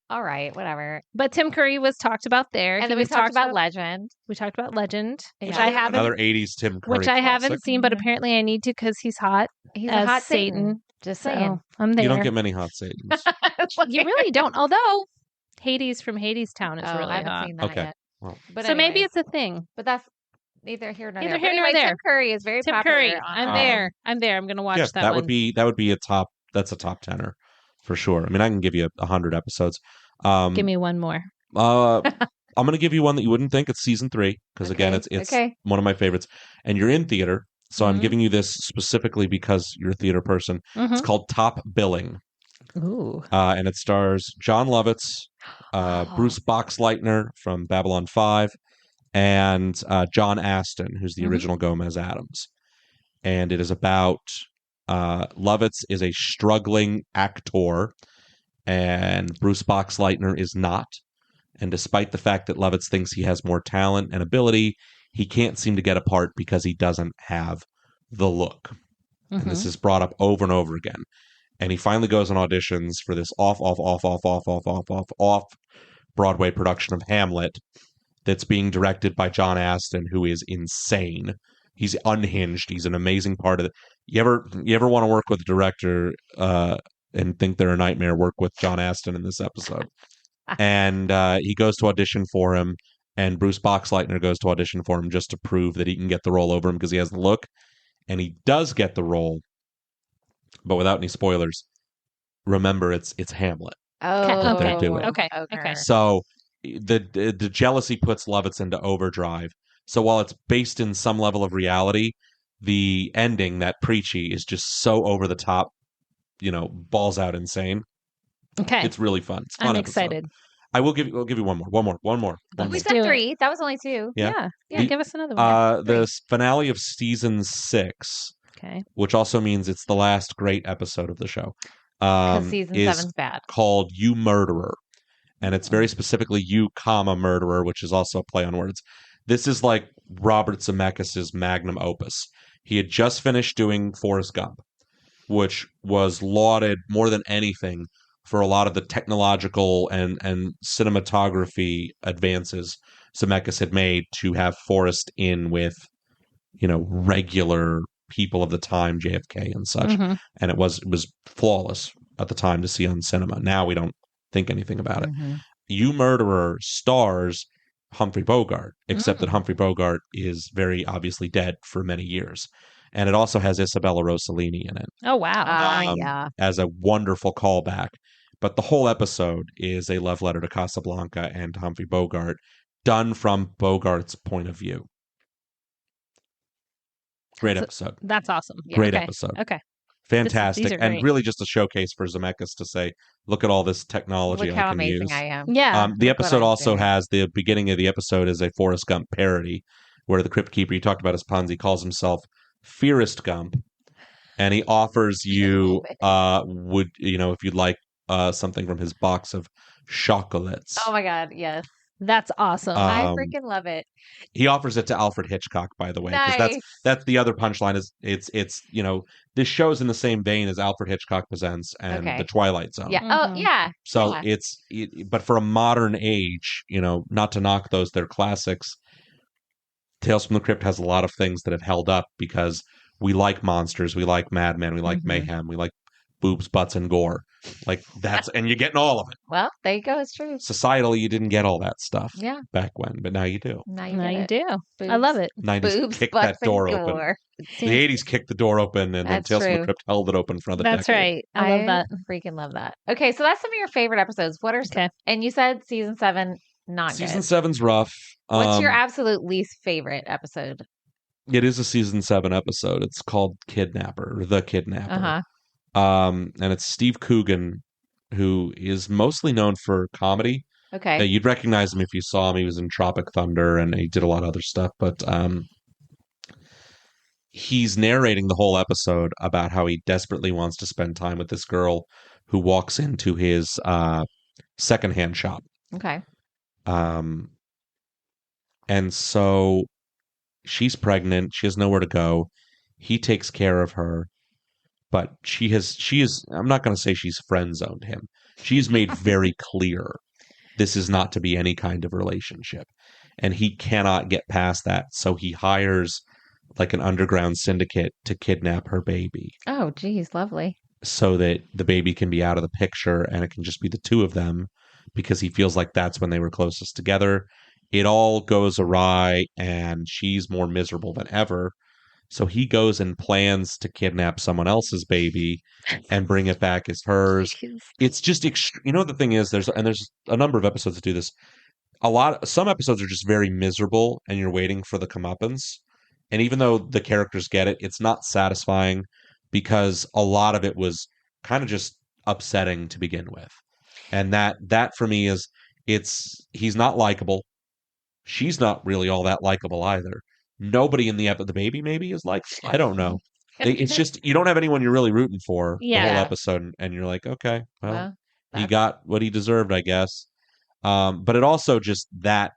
All right. Whatever. But Tim Curry was talked about there. And then we talked about Legend. We talked about Legend, which Yeah. I haven't. Another 80s Tim Curry Which I haven't classic. seen, but apparently I need to because he's hot. He's as a hot Satan. Just So saying. I'm there. You don't get many hot Satans. You really don't. Although Hades from Hades Town is really I haven't hot. seen that Okay. yet. Well. But So maybe anyways. it's a thing. But that's neither here nor Neither there. here But nor anyway, there. Tim Curry is very Tim popular. Curry. on I'm our- there. I'm there. I'm gonna watch Yeah, that one. would be a top. That's a top tenner for sure. I mean, I can give you 100 episodes. Give me one more. I'm going to give you one that you wouldn't think. It's season 3 because again, it's Okay. one of my favorites, and you're in theater, so I'm Mhm. giving you this specifically because you're a theater person. Mhm. It's called Top Billing, Ooh. and it stars John Lovitz, Oh. Bruce Boxleitner from Babylon 5, and John Aston, who's the Mhm. original Gomez Addams. And it is about Lovitz is a struggling actor, and Bruce Boxleitner is not. And despite the fact that Lovitz thinks he has more talent and ability, he can't seem to get a part because he doesn't have the look. And this is brought up over and over again. And he finally goes on auditions for this off Broadway production of Hamlet that's being directed by John Aston, who is insane. He's unhinged. He's an amazing part of it. You ever want to work with a director and think they're a nightmare? Work with John Aston in this episode. And he goes to audition for him, and Bruce Boxleitner goes to audition for him just to prove that he can get the role over him because he has the look. And he does get the role, but without any spoilers. Remember, it's Hamlet. Oh, they're doing. Okay. So the jealousy puts Lovitz into overdrive. So while it's based in some level of reality, the ending, that preachy, is just so over the top, balls out insane. Okay. It's really fun. It's a fun I'm episode. excited. I'll give you one more. We Let's said do it. 3. That was only 2. Yeah. Yeah. Give us another one. The finale of season 6, Okay. which also means it's the last great episode of the show, Because season is 7's bad. called You Murderer. And it's very specifically you, murderer, which is also a play on words. This is like Robert Zemeckis' magnum opus. He had just finished doing Forrest Gump, which was lauded more than anything for a lot of the technological and cinematography advances Zemeckis had made to have Forrest in with, regular people of the time, JFK and such. Mhm. And it was flawless at the time to see on cinema. Now we don't think anything about it. You Murderer stars Humphrey Bogart, except that Humphrey Bogart is very obviously dead for many years. And it also has Isabella Rossellini in it Oh wow. Yeah. as a wonderful callback. But the whole episode is a love letter to Casablanca and Humphrey Bogart, done from Bogart's point of view. Great episode. That's awesome. Great Okay. episode. Okay. Fantastic. these are And great. really just a showcase for Zemeckis to say, look at all this technology Look I how can amazing use. I am. Yeah. The Look what episode I'm also doing. has the beginning of the episode is a Forrest Gump parody where the Crypt Keeper, you talked about his puns, he calls himself Fearest Gump. And he offers you, if you'd like something from his box of chocolates. Oh my God. Yes. That's awesome. I Um, freaking love it. He offers it to Alfred Hitchcock, by the way, because Nice. that's the other punchline is it's this show's in the same vein as Alfred Hitchcock Presents and Okay. The Twilight Zone. Yeah. Mhm. Oh, yeah. So Yeah. but for a modern age, not to knock those, they're classics. Tales from the Crypt has a lot of things that have held up because we like monsters, we like madmen, we like Mhm. mayhem, we like boobs, butts, and gore. Like and you're getting all of it. Well, there you go. It's true. Societally, you didn't get all that stuff back when, but now you do. Now you do. Boobs, I love it. 90s boobs, kicked butts, that door and open. gore. The 80s kicked the door open, and then That's Tales from the true. Crypt held it open for another That's decade. right. I love that. Freaking love that. Okay, so that's some of your favorite episodes. What are Okay. And you said season 7 not Season good. 7's rough. What's your absolute least favorite episode? It is a season 7 episode. It's called Kidnapper, or The Kidnapper. And it's Steve Coogan, who is mostly known for comedy. Okay. You'd recognize him if you saw him. He was in Tropic Thunder, and he did a lot of other stuff. But he's narrating the whole episode about how he desperately wants to spend time with this girl who walks into his secondhand shop. Okay. And so she's pregnant. She has nowhere to go. He takes care of her. But she is, I'm not going to say she's friend zoned him. She's made very clear this is not to be any kind of relationship. And he cannot get past that. So he hires like an underground syndicate to kidnap her baby. Oh, geez, lovely. So that the baby can be out of the picture and it can just be the two of them, because he feels like that's when they were closest together. It all goes awry and she's more miserable than ever. So he goes and plans to kidnap someone else's baby and bring it back as hers. It's just, the thing is, there's a number of episodes that do this. Some episodes are just very miserable and you're waiting for the comeuppance. And even though the characters get it, it's not satisfying because a lot of it was kind of just upsetting to begin with. And that for me is, he's not likable. She's not really all that likable either. Nobody in the baby maybe is like, I don't know. It's just, you don't have anyone you're really rooting for the whole episode. And you're like, okay, well he got what he deserved, I guess. But it also just, that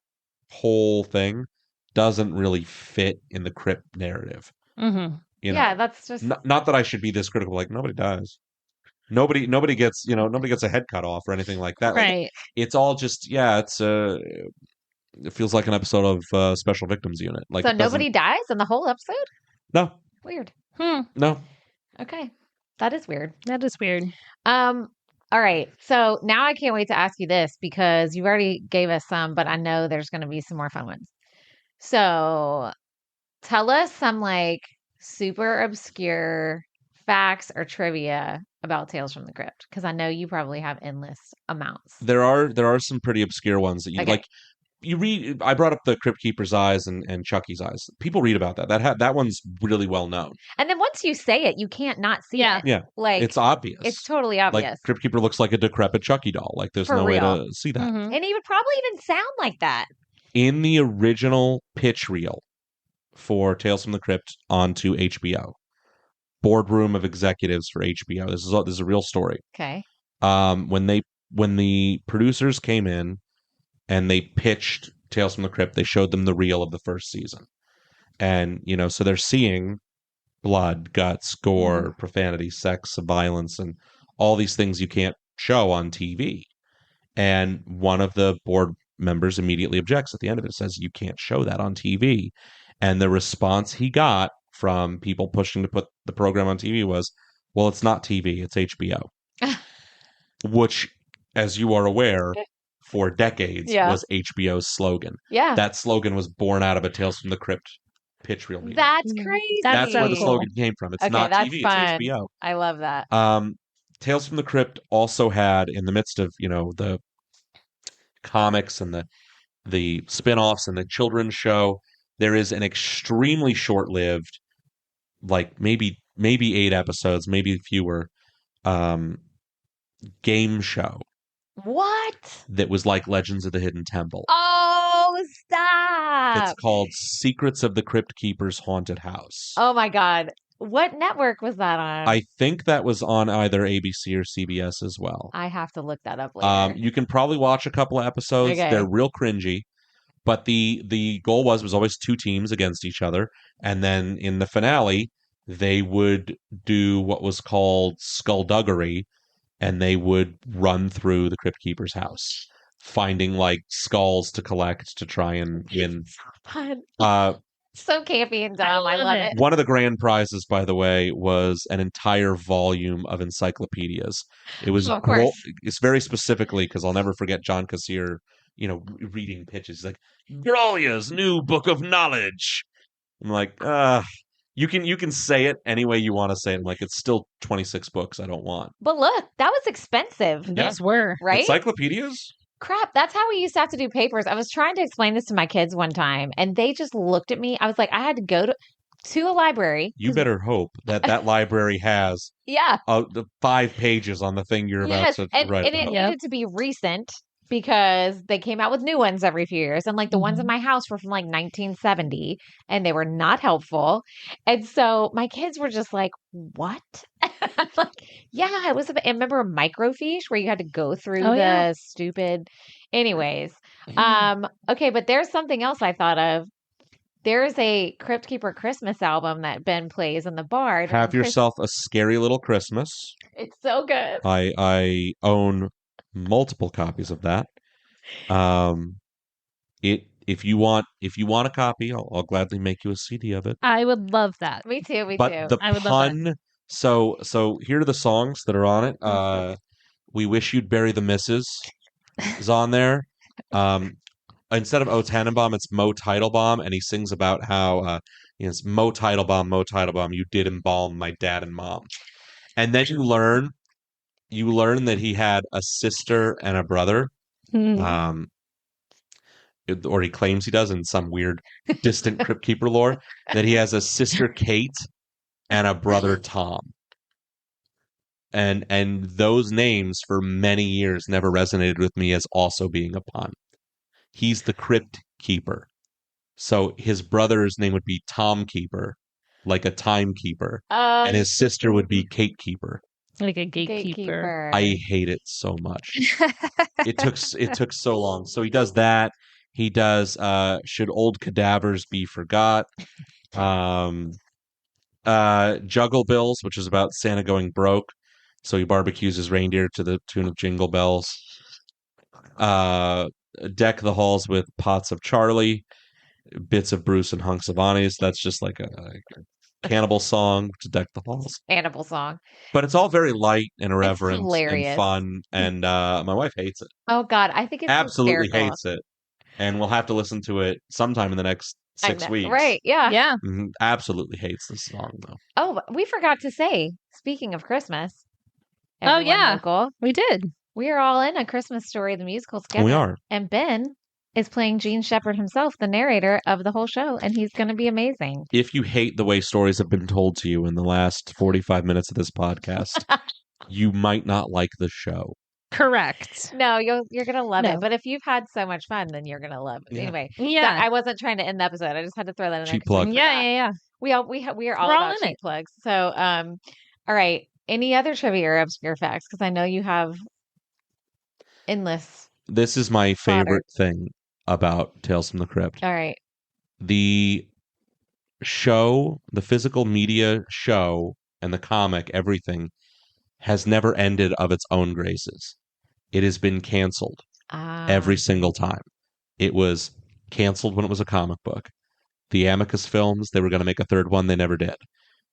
whole thing doesn't really fit in the Crypt narrative. Mm-hmm. That's just not that I should be this critical. Like, nobody dies. Nobody gets a head cut off or anything like that. Right. Like, it's all just, it feels like an episode of Special Victims Unit. Like, so nobody dies in the whole episode? No. Weird. No. Okay. That is weird. That is weird. All right. So now I can't wait to ask you this because you already gave us some, but I know there's going to be some more fun ones. So tell us some like super obscure facts or trivia about Tales from the Crypt, because I know you probably have endless amounts. There are some pretty obscure ones that you like. You read. I brought up the Crypt Keeper's Eyes and Chucky's Eyes. People read about that. That one's really well known. And then once you say it, you can't not see it. Yeah, like it's obvious. It's totally obvious. Like, Crypt Keeper looks like a decrepit Chucky doll. Like, there's For no real. way to see that. Mm-hmm. And he would probably even sound like that. In the original pitch reel for Tales from the Crypt onto HBO, boardroom of executives for HBO. This is a real story. Okay. When the producers came in and they pitched Tales from the Crypt, they showed them the reel of the first season. And, so they're seeing blood, guts, gore, profanity, sex, violence, and all these things you can't show on TV. And one of the board members immediately objects at the end of it, says, you can't show that on TV. And the response he got from people pushing to put the program on TV was, well, it's not TV, it's HBO. Which, as you are aware, for decades was HBO's slogan. Yeah. That slogan was born out of a Tales from the Crypt pitch reel meeting. That's crazy. That's so where the cool. slogan came from. It's not TV, fun. it's HBO. I love that. Tales from the Crypt also had, in the midst of, the comics and the spin-offs and the children's show, there is an extremely short-lived, like maybe 8 episodes, maybe fewer, game show. What? That was like Legends of the Hidden Temple. Oh, stop. It's called Secrets of the Crypt Keeper's Haunted House. Oh my God. What network was that on? I think that was on either ABC or CBS as well. I have to look that up later. You can probably watch a couple of episodes. Okay. They're real cringy. But the goal was always 2 teams against each other. And then in the finale, they would do what was called skullduggery, and they would run through the Crypt Keeper's house, finding like skulls to collect to try and win. Fun. So campy and dumb. I love it. One of the grand prizes, by the way, was an entire volume of encyclopedias. It was Of course. It's very specifically because I'll never forget John Cassier, reading pitches. He's like, Grolia's new book of knowledge. I'm like, you can say it any way you want to say it. I'm like, it's still 26 books I don't want. But look, that was expensive. Those were. Right? Encyclopedias? Crap, that's how we used to have to do papers. I was trying to explain this to my kids one time, and they just looked at me. I was like, I had to go to a library. You better hope that library has Yeah. the 5 pages on the thing you're about to write and it about. needed to be recent because they came out with new ones every few years. And like the ones in my house were from like 1970 and they were not helpful. And so my kids were just like, what? I'm like, yeah, it was, I remember microfiche where you had to go through the stupid, anyways. Okay, but there's something else I thought of. There's a Crypt Keeper Christmas album that Ben plays in the bar. Have yourself a scary little Christmas. It's so good. I own multiple copies of that. If you want a copy, I'll gladly make you a CD of it. I would love that. Me too. But the I would love that. pun. So here are the songs that are on it. We Wish You'd Bury the Misses is on there. Instead of O Tannenbaum, it's Mo Teitelbaum, and he sings about how it's Mo Teitelbaum, you did embalm my dad and mom. And then you learn that he had a sister and a brother. Or he claims he does in some weird distant Crypt Keeper lore, that he has a sister Kate and a brother Tom. And those names for many years never resonated with me as also being a pun. He's the Crypt Keeper. So his brother's name would be Tom Keeper, like a timekeeper. And his sister would be Kate Keeper. Like a gatekeeper. I hate it so much. It took so long. So he does that. He does Should Old Cadavers Be Forgot? Juggle Bills, which is about Santa going broke. So he barbecues his reindeer to the tune of Jingle Bells. Deck the Halls with Pots of Charlie, Bits of Bruce and Hunks of Annie's. That's just like a cannibal song to deck the halls. Animal song. But it's all very light and irreverent hilarious. and fun. And my wife hates it. Oh, God. I think it's absolutely hysterical. hates it. And we'll have to listen to it sometime in the next 6 weeks. Right. Yeah. Yeah. Absolutely hates this song, though. Oh, we forgot to say, speaking of Christmas. Oh, yeah. Local, We did. we are all in A Christmas Story, the musical together. We are. And Ben is playing Gene Shepherd himself, the narrator of the whole show, and he's going to be amazing. If you hate the way stories have been told to you in the last 45 minutes of this podcast, you might not like the show. Correct. No, you're going to love No. it. But if you've had so much fun, then you're going to love it. Yeah. Anyway, Yeah. I wasn't trying to end the episode. I just had to throw that in there. Cheap plug. Yeah. We are all We're all about in cheap it. plugs. So, all right. Any other trivia or obscure facts? Because I know you have endless. This is my favorite thing about Tales from the Crypt. All right. The show, the physical media show, and the comic, everything, has never ended of its own graces. It has been canceled every single time. It was canceled when it was a comic book. The Amicus films, they were going to make a third one. They never did.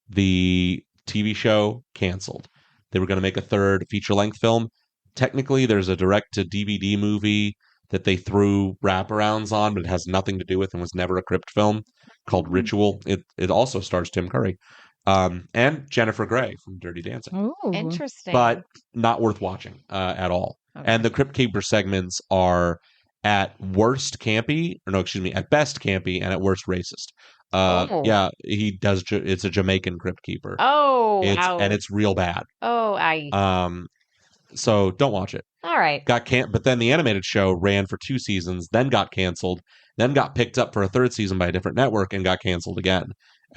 The TV show, canceled. They were going to make a third feature-length film. Technically, there's a direct-to-DVD movie that they threw wraparounds on, but it has nothing to do with and was never a Crypt film, called Ritual. It also stars Tim Curry and Jennifer Grey from Dirty Dancing. Ooh. Interesting. But not worth watching at all. Okay. And the Crypt Keeper segments are at worst campy, at best campy, and at worst racist. Yeah, he does. It's a Jamaican Crypt Keeper. Oh, and it's real bad. Oh, So don't watch it. All right. But then the animated show ran for 2 seasons, then got canceled, then got picked up for a 3rd season by a different network and got canceled again.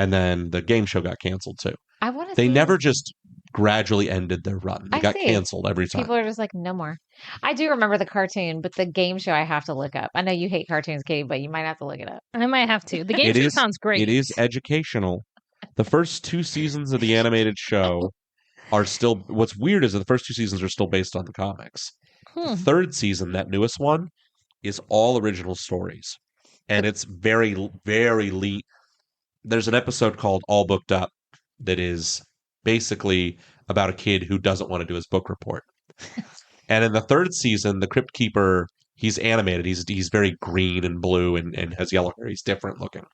And then the game show got canceled too. I want to. They never just gradually ended their run. They got canceled every time. People are just like, no more. I do remember the cartoon, but the game show I have to look up. I know you hate cartoons, Katie, but you might have to look it up. I might have to. The game show sounds great. It is educational. The first 2 seasons of the animated show are still. What's weird is that the first 2 seasons are still based on the comics. The 3rd season, that newest one, is all original stories, and it's very, very there's an episode called All Booked Up that is basically about a kid who doesn't want to do his book report. And in the third season, the Crypt Keeper, he's animated. He's very green and blue and has yellow hair. He's different looking.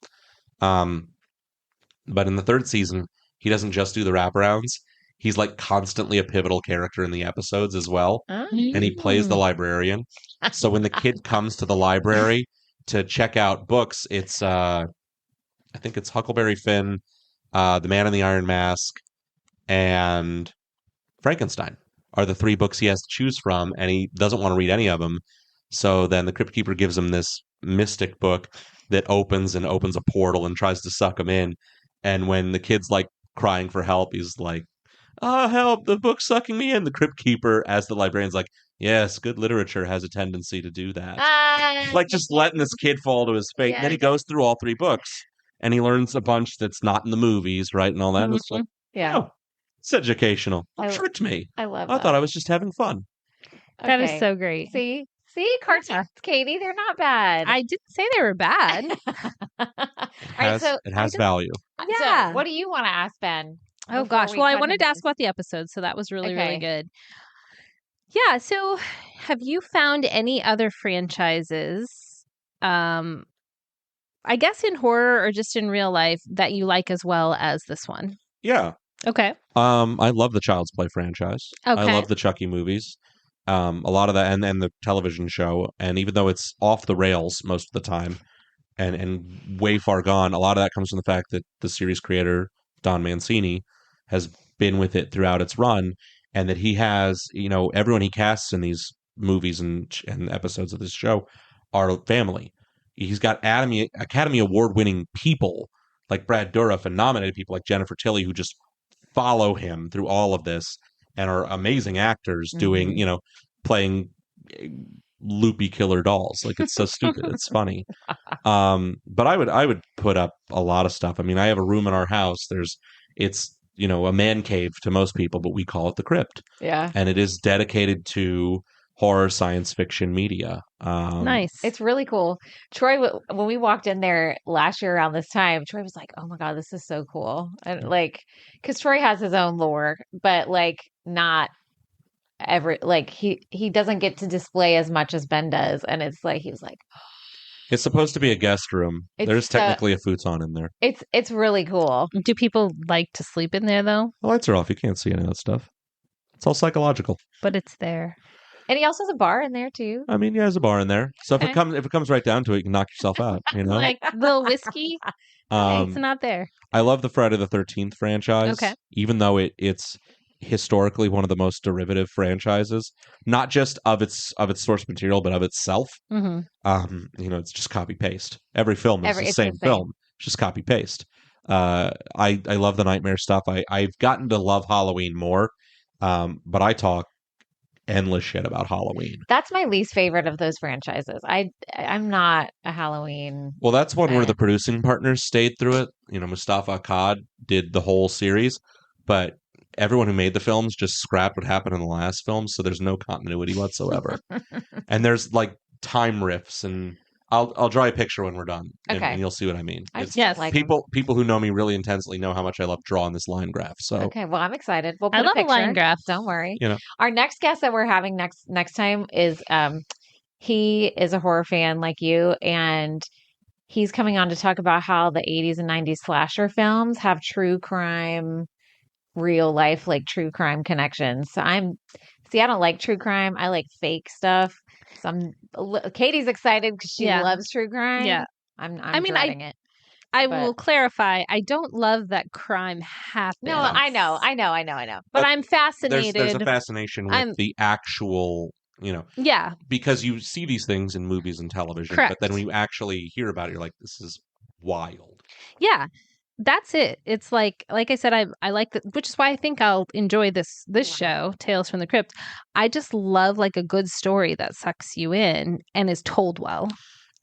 But in the third season, he doesn't just do the wraparounds. He's like constantly a pivotal character in the episodes as well. And he plays the librarian. So when the kid comes to the library to check out books, it's I think it's Huckleberry Finn, The Man in the Iron Mask, and Frankenstein are the 3 books he has to choose from, and he doesn't want to read any of them. So then the Crypt Keeper gives him this mystic book that opens a portal and tries to suck him in. And when the kid's like crying for help, he's like, "Oh, help, the book's sucking me in." The Crypt Keeper, as the librarian's like, "Yes, good literature has a tendency to do that." Like just letting this kid fall to his fate. And then he goes through all 3 books and he learns a bunch that's not in the movies, right? And all that. It's like, oh, it's educational. Tricked me. I love I thought I was just having fun. That is so great. See, cartoons, Katie, they're not bad. I didn't say they were bad. It has value. Yeah. So what do you want to ask Ben? Oh gosh. Well, I wanted to ask about the episode, so that was really, really good. Yeah. So have you found any other franchises, I guess in horror or just in real life, that you like as well as this one? Yeah. Okay. I love the Child's Play franchise. Okay. I love the Chucky movies. A lot of that and the television show. And even though it's off the rails most of the time and way far gone, a lot of that comes from the fact that the series creator, Don Mancini, has been with it throughout its run, and that he has, everyone he casts in these movies and episodes of this show are family. He's got Academy Award-winning people like Brad Dourif and nominated people like Jennifer Tilly who just follow him through all of this and are amazing actors doing, playing loopy killer dolls. Like, it's so stupid. It's funny. But I would put up a lot of stuff. I mean, I have a room in our house. It's a man cave to most people, but we call it the Crypt. Yeah. And it is dedicated to horror science fiction media. Nice. It's really cool. Troy, when we walked in there last year around this time, Troy was like, "Oh my God, this is so cool." And because Troy has his own lore, but not he doesn't get to display as much as Ben does. And it's like, he was like, it's supposed to be a guest room. There's technically a futon in there. It's really cool. Do people like to sleep in there though? The lights are off. You can't see any of that stuff. It's all psychological. But it's there. And he also has a bar in there too. I mean, yeah, there's a bar in there. So if it comes right down to it, you can knock yourself out. Like little whiskey. It's not there. I love the Friday the 13th franchise. Okay. Even though it's historically one of the most derivative franchises, not just of its source material, but of itself. Mm-hmm. It's just copy paste. Every film is the same film. It's just copy paste. I love the nightmare stuff. I've gotten to love Halloween more, but I talk endless shit about Halloween. That's my least favorite of those franchises. I'm not a Halloween. Well, that's one where the producing partners stayed through it. Mustafa Akkad did the whole series, but everyone who made the films just scrapped what happened in the last film, so there's no continuity whatsoever. And there's like time riffs, and I'll draw a picture when we're done, and you'll see what I mean. People who know me really intensely know how much I love drawing this line graph. So okay, well, I'm excited. We'll put I love a line graph. Don't worry. Our next guest that we're having next time is he is a horror fan like you, and he's coming on to talk about how the 80s and 90s slasher films have true crime, real life true crime connections. So I don't like true crime. I like fake stuff. So Katie's excited because she loves true crime. Yeah. I'm dreading it. I will clarify. I don't love that crime happens. No, I know. But I'm fascinated. There's a fascination with the actual, Yeah. Because you see these things in movies and television, Correct. But then when you actually hear about it, you're like, this is wild. Yeah. That's it. It's like I said, I like that, which is why I think I'll enjoy this show, Tales from the Crypt. I just love a good story that sucks you in and is told well.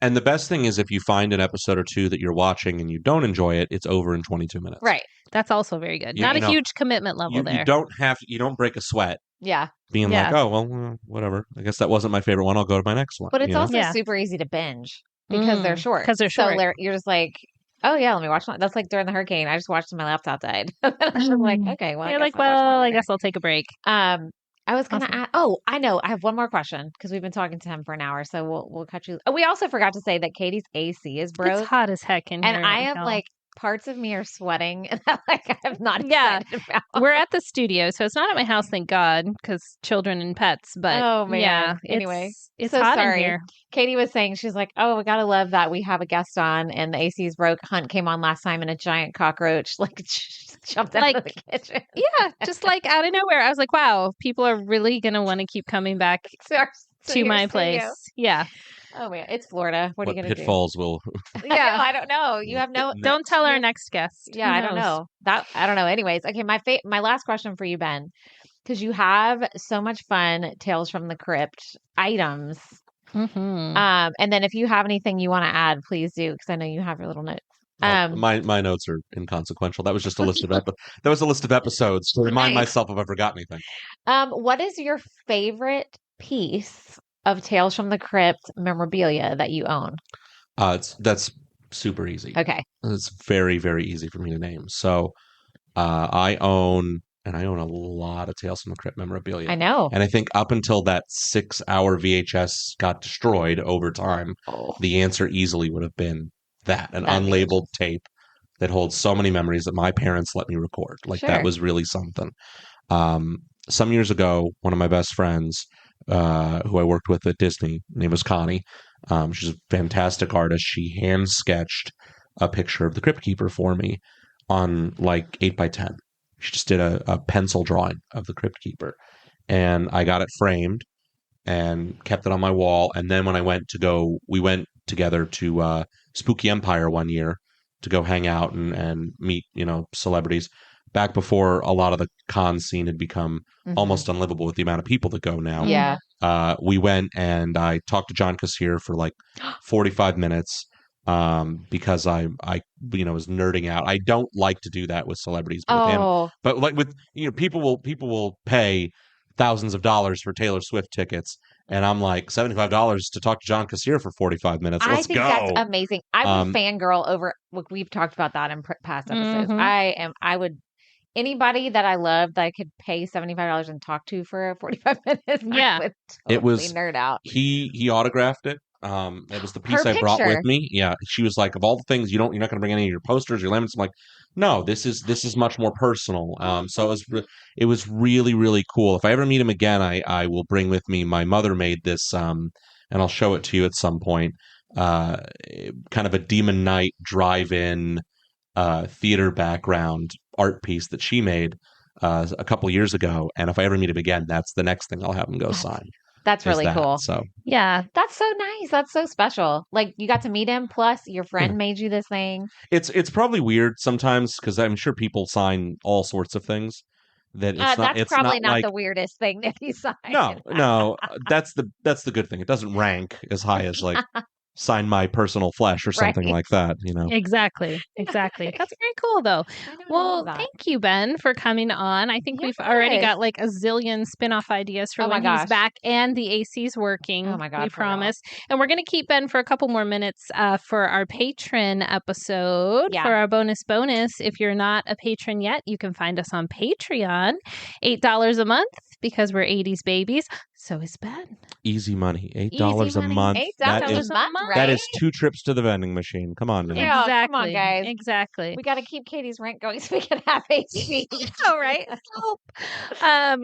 And the best thing is if you find an episode or two that you're watching and you don't enjoy it, it's over in 22 minutes. Right. That's also very good. Not a huge commitment level there. You don't break a sweat. Yeah. Being like, oh, well, whatever. I guess that wasn't my favorite one. I'll go to my next one. But it's also super easy to binge because they're short. Because they're short. So you're just like, Oh yeah, let me watch that. That's like during the hurricane. I just watched and my laptop died. I was like, okay, well, You're like, well, I guess I'll take a break. I was gonna Awesome. add. Oh, I know. I have one more question because we've been talking to him for an hour, so we'll cut you. Oh, we also forgot to say that Katie's AC is broke, It's hot as heck in here. and I right am now. like parts of me are sweating, and like I'm not Yeah. excited about. We're at the studio, so it's not at my house, thank God, because children and pets. But Oh man. yeah, Anyway, it's so hot sorry. in here. Katie was saying she's like, oh, we gotta love that we have a guest on, and the AC is broke. Hunt came on last time, and a giant cockroach like jumped out of the kitchen. Yeah, just like out of nowhere. I was like, wow, people are really gonna want to keep coming back to my place. Yeah. Oh man, it's Florida. What are you gonna pitfalls will? Yeah, I don't know. You have no. Don't tell our next guest. Yeah, I don't know. I don't know. Anyways, okay. My last question for you, Ben, because you have so much fun Tales from the Crypt items. Mm-hmm. And then if you have anything you want to add, please do, because I know you have your little notes. My notes are inconsequential. That was just a list of episodes to remind myself if I forgot anything. What is your favorite piece of Tales from the Crypt memorabilia that you own? That's super easy. Okay. It's very, very easy for me to name. So I own a lot of Tales from the Crypt memorabilia. I know. And I think up until that 6-hour VHS got destroyed over time, the answer easily would have been that unlabeled tape that holds so many memories that my parents let me record. Like that was really something. Some years ago, one of my best friends, who I worked with at Disney, her name was Connie. She's a fantastic artist. She hand sketched a picture of the Crypt Keeper for me on like 8x10. She just did a pencil drawing of the Crypt Keeper, and I got it framed and kept it on my wall. And then when we went together to Spooky Empire one year to go hang out and meet, celebrities. Back before a lot of the con scene had become almost unlivable with the amount of people that go now. Yeah. We went and I talked to John Kassir for like 45 minutes because I was nerding out. I don't like to do that with celebrities, but like with people will pay thousands of dollars for Taylor Swift tickets. And I'm like, $75 to talk to John Kassir for 45 minutes. Let's go. I think that's amazing. I would fangirl over. Look, we've talked about that in past episodes. I would. Anybody that I loved that I could pay $75 and talk to for 45 minutes, I would totally nerd out. He autographed it. It was the piece I brought with me. Yeah, she was like, of all the things, you're not going to bring any of your posters, your lemons. I'm like, no, this is much more personal. So it was really, really cool. If I ever meet him again, I will bring with me. My mother made this, and I'll show it to you at some point. Kind of a Demon Knight drive-in theater background art piece that she made a couple years ago. And if I ever meet him again, that's the next thing I'll have him go sign. That's really cool. So yeah, that's so nice. That's so special. Like you got to meet him. Plus, your friend made you this thing. It's probably weird sometimes because I'm sure people sign all sorts of things. That's probably not the weirdest thing that you sign. No, that's the good thing. It doesn't rank as high as like sign my personal flesh or something like that, Exactly. That's very cool though. Well, thank you, Ben, for coming on. I think we've already got like a zillion spin-off ideas for when he's back and the AC's working. Oh my God, we promise. And we're going to keep Ben for a couple more minutes for our patron episode, for our bonus. If you're not a patron yet, you can find us on Patreon, $8 a month because we're 80s babies. So is Ben. Easy money. $8 a month. $8 a month, right? That is 2 trips to the vending machine. Come on, man. Yeah, come on, guys. Exactly. We got to keep Katie's rent going so we can have AC. All right.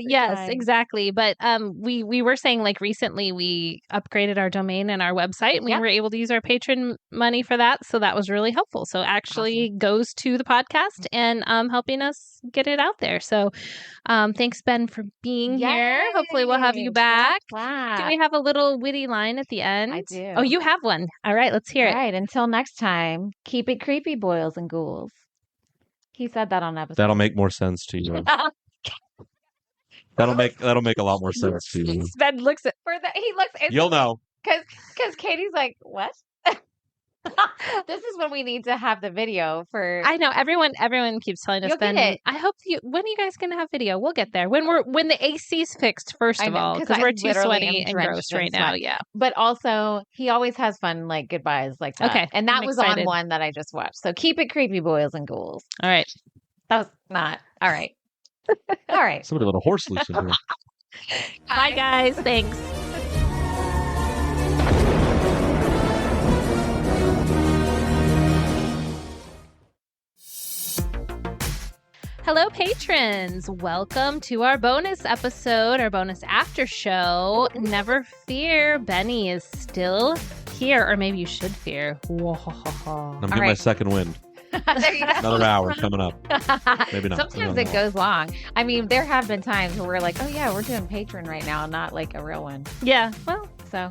Yes, exactly. But we were saying like recently we upgraded our domain and our website and we were able to use our patron money for that. So that was really helpful. So actually goes to the podcast and helping us get it out there. So thanks, Ben, for being here. Hopefully we'll have you back. Do we have a little witty line at the end? I do. Oh, you have one. All right, let's hear it. All right, until next time, keep it creepy, boils and ghouls. He said that on episode. That'll make more sense to you. That'll make a lot more sense to you. Ben looks at You'll know. because Katie's like, what? This is when we need to have the video for. I know everyone keeps telling us, You'll Ben, get it. I hope when are you guys going to have video? We'll get there. When the AC's fixed, first I of know, all, 'cause because I we're too literally sweaty am and drenched gross in right now. sweat. Yeah. But also, he always has fun, like, goodbyes like that. Okay, And that I'm was excited. on one that I just watched. So keep it creepy, boys and ghouls. All right. That was not. All right. All right. Somebody let a horse loose in here. Bye, guys. Thanks. Hello, patrons. Welcome to our bonus episode, our bonus after show. Never fear, Benny is still here, or maybe you should fear. I'm getting my second wind. There you go. Another hour coming up. Maybe not. Sometimes it goes long. I mean, there have been times where we're like, oh, yeah, we're doing Patron right now, not like a real one. Yeah, well, So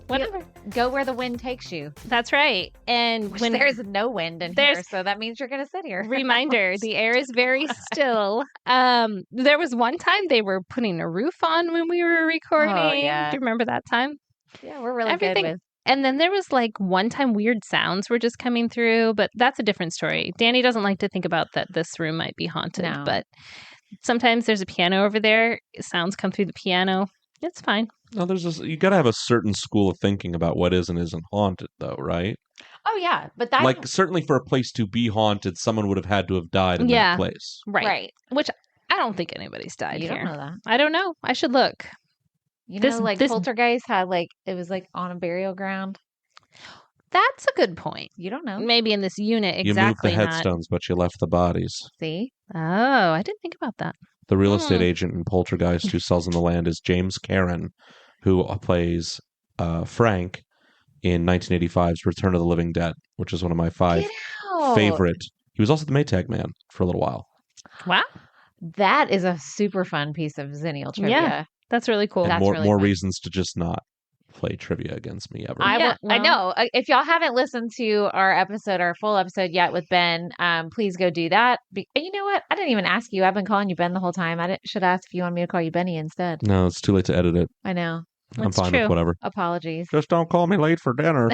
whatever. go where the wind takes you. That's right. And When there's no wind in here, so that means you're going to sit here. Reminder, the air is very still. There was one time they were putting a roof on when we were recording. Oh, yeah. Do you remember that time? Yeah, we're really good with. And then there was like one time weird sounds were just coming through, but that's a different story. Danny doesn't like to think about that this room might be haunted, but sometimes there's a piano over there. Sounds come through the piano. It's fine. No, you got to have a certain school of thinking about what is and isn't haunted, though, right? Oh, yeah. But that. Like, certainly for a place to be haunted, someone would have had to have died in that place. Right. Which I don't think anybody's died here. You don't know that. I don't know. I should look. You know, Poltergeist had it was on a burial ground. That's a good point. You don't know. Maybe in this unit, exactly. You moved the headstones, but you left the bodies. See? Oh, I didn't think about that. The real estate agent in Poltergeist who sells them the land is James Karen, who plays Frank in 1985's Return of the Living Dead, which is one of my 5 favorite. He was also the Maytag Man for a little while. Wow. That is a super fun piece of Xennial trivia. Yeah, that's really cool. And That's more really fun. reasons to just not play trivia against me ever. I know. If y'all haven't listened to our full episode yet with Ben, please go do that. You know what? I didn't even ask you. I've been calling you Ben the whole time. I should ask if you want me to call you Benny instead. No, it's too late to edit it. I know. I'm fine with whatever. Apologies. Just don't call me late for dinner.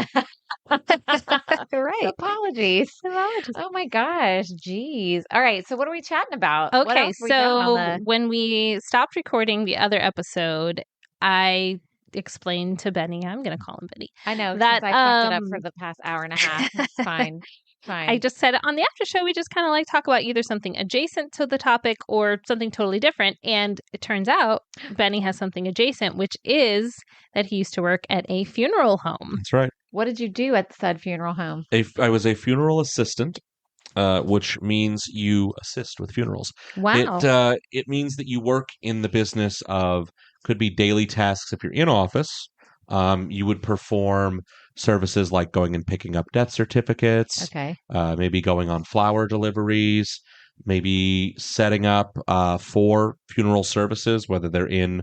Right. Apologies. Oh my gosh. Jeez. All right. So what are we chatting about? Okay. So when we stopped recording the other episode, I explained to Benny, I'm going to call him Benny. I know that I fucked it up for the past hour and a half. It's fine. I just said on the after show, we just kind of talk about either something adjacent to the topic or something totally different. And it turns out Benny has something adjacent, which is that he used to work at a funeral home. That's right. What did you do at the said funeral home? I was a funeral assistant, which means you assist with funerals. Wow. It means that you work in the business of, could be daily tasks if you're in office. You would perform services like going and picking up death certificates. Okay. Maybe going on flower deliveries. Maybe setting up for funeral services, whether they're in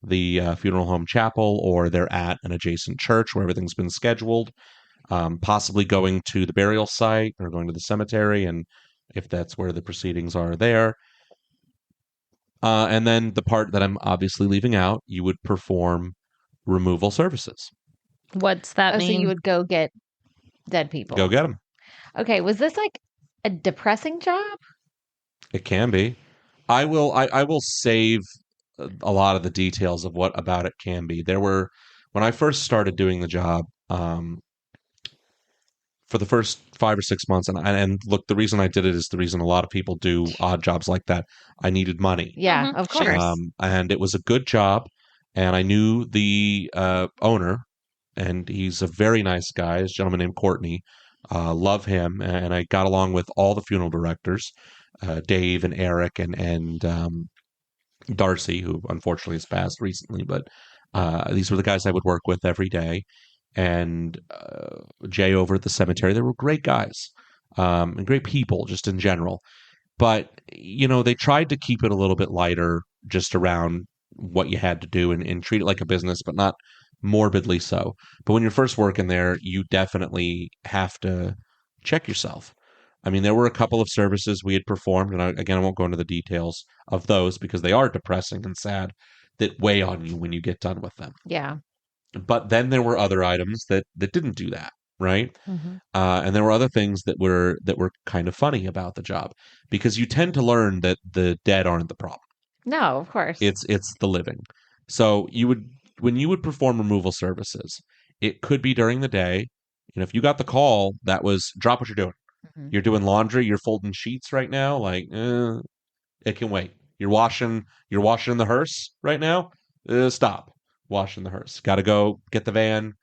the funeral home chapel or they're at an adjacent church where everything's been scheduled. Possibly going to the burial site or going to the cemetery, and if that's where the proceedings are there. And then the part that I'm obviously leaving out, you would perform removal services. What's that mean? So you would go get dead people. Go get them. Okay. Was this a depressing job? It can be. I will save a lot of the details of what about it can be. When I first started doing the job, for the first 5 or 6 months, and look, the reason I did it is the reason a lot of people do odd jobs like that. I needed money. Yeah, of course. And it was a good job, and I knew the owner, and he's a very nice guy. He's a gentleman named Courtney. Love him, and I got along with all the funeral directors, Dave and Eric and Darcy, who unfortunately has passed recently, but these were the guys I would work with every day. And Jay over at the cemetery. They were great guys and great people just in general. But, they tried to keep it a little bit lighter just around what you had to do and treat it like a business, but not morbidly so. But when you're first working there, you definitely have to check yourself. I mean, there were a couple of services we had performed, and I won't go into the details of those because they are depressing and sad, that weigh on you when you get done with them. Yeah. But then there were other items that didn't do that. right? And there were other things that were kind of funny about the job, because you tend to learn that the dead aren't the problem. No, of course. It's the living. So when you would perform removal services, it could be during the day. If you got the call, that was drop what you're doing. You're doing laundry, you're folding sheets right now, like it can wait. You're washing in the hearse right now. Stop washing the hearse. Got to go get the van,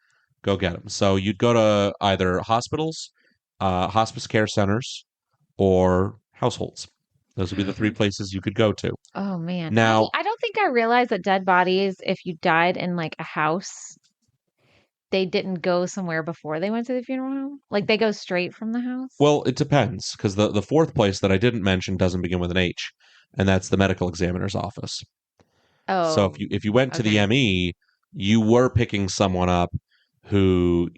go get them. So you'd go to either hospitals, hospice care centers, or households. Those would be the three places you could go to. Oh man. Now, I don't think I realized that dead bodies, if you died in like a house, they didn't go somewhere before they went to the funeral home. Like they go straight from the house. well, it depends, because the fourth place that I didn't mention doesn't begin with an H, and that's the medical examiner's office. Oh. So if you went to the ME, you were picking someone up who,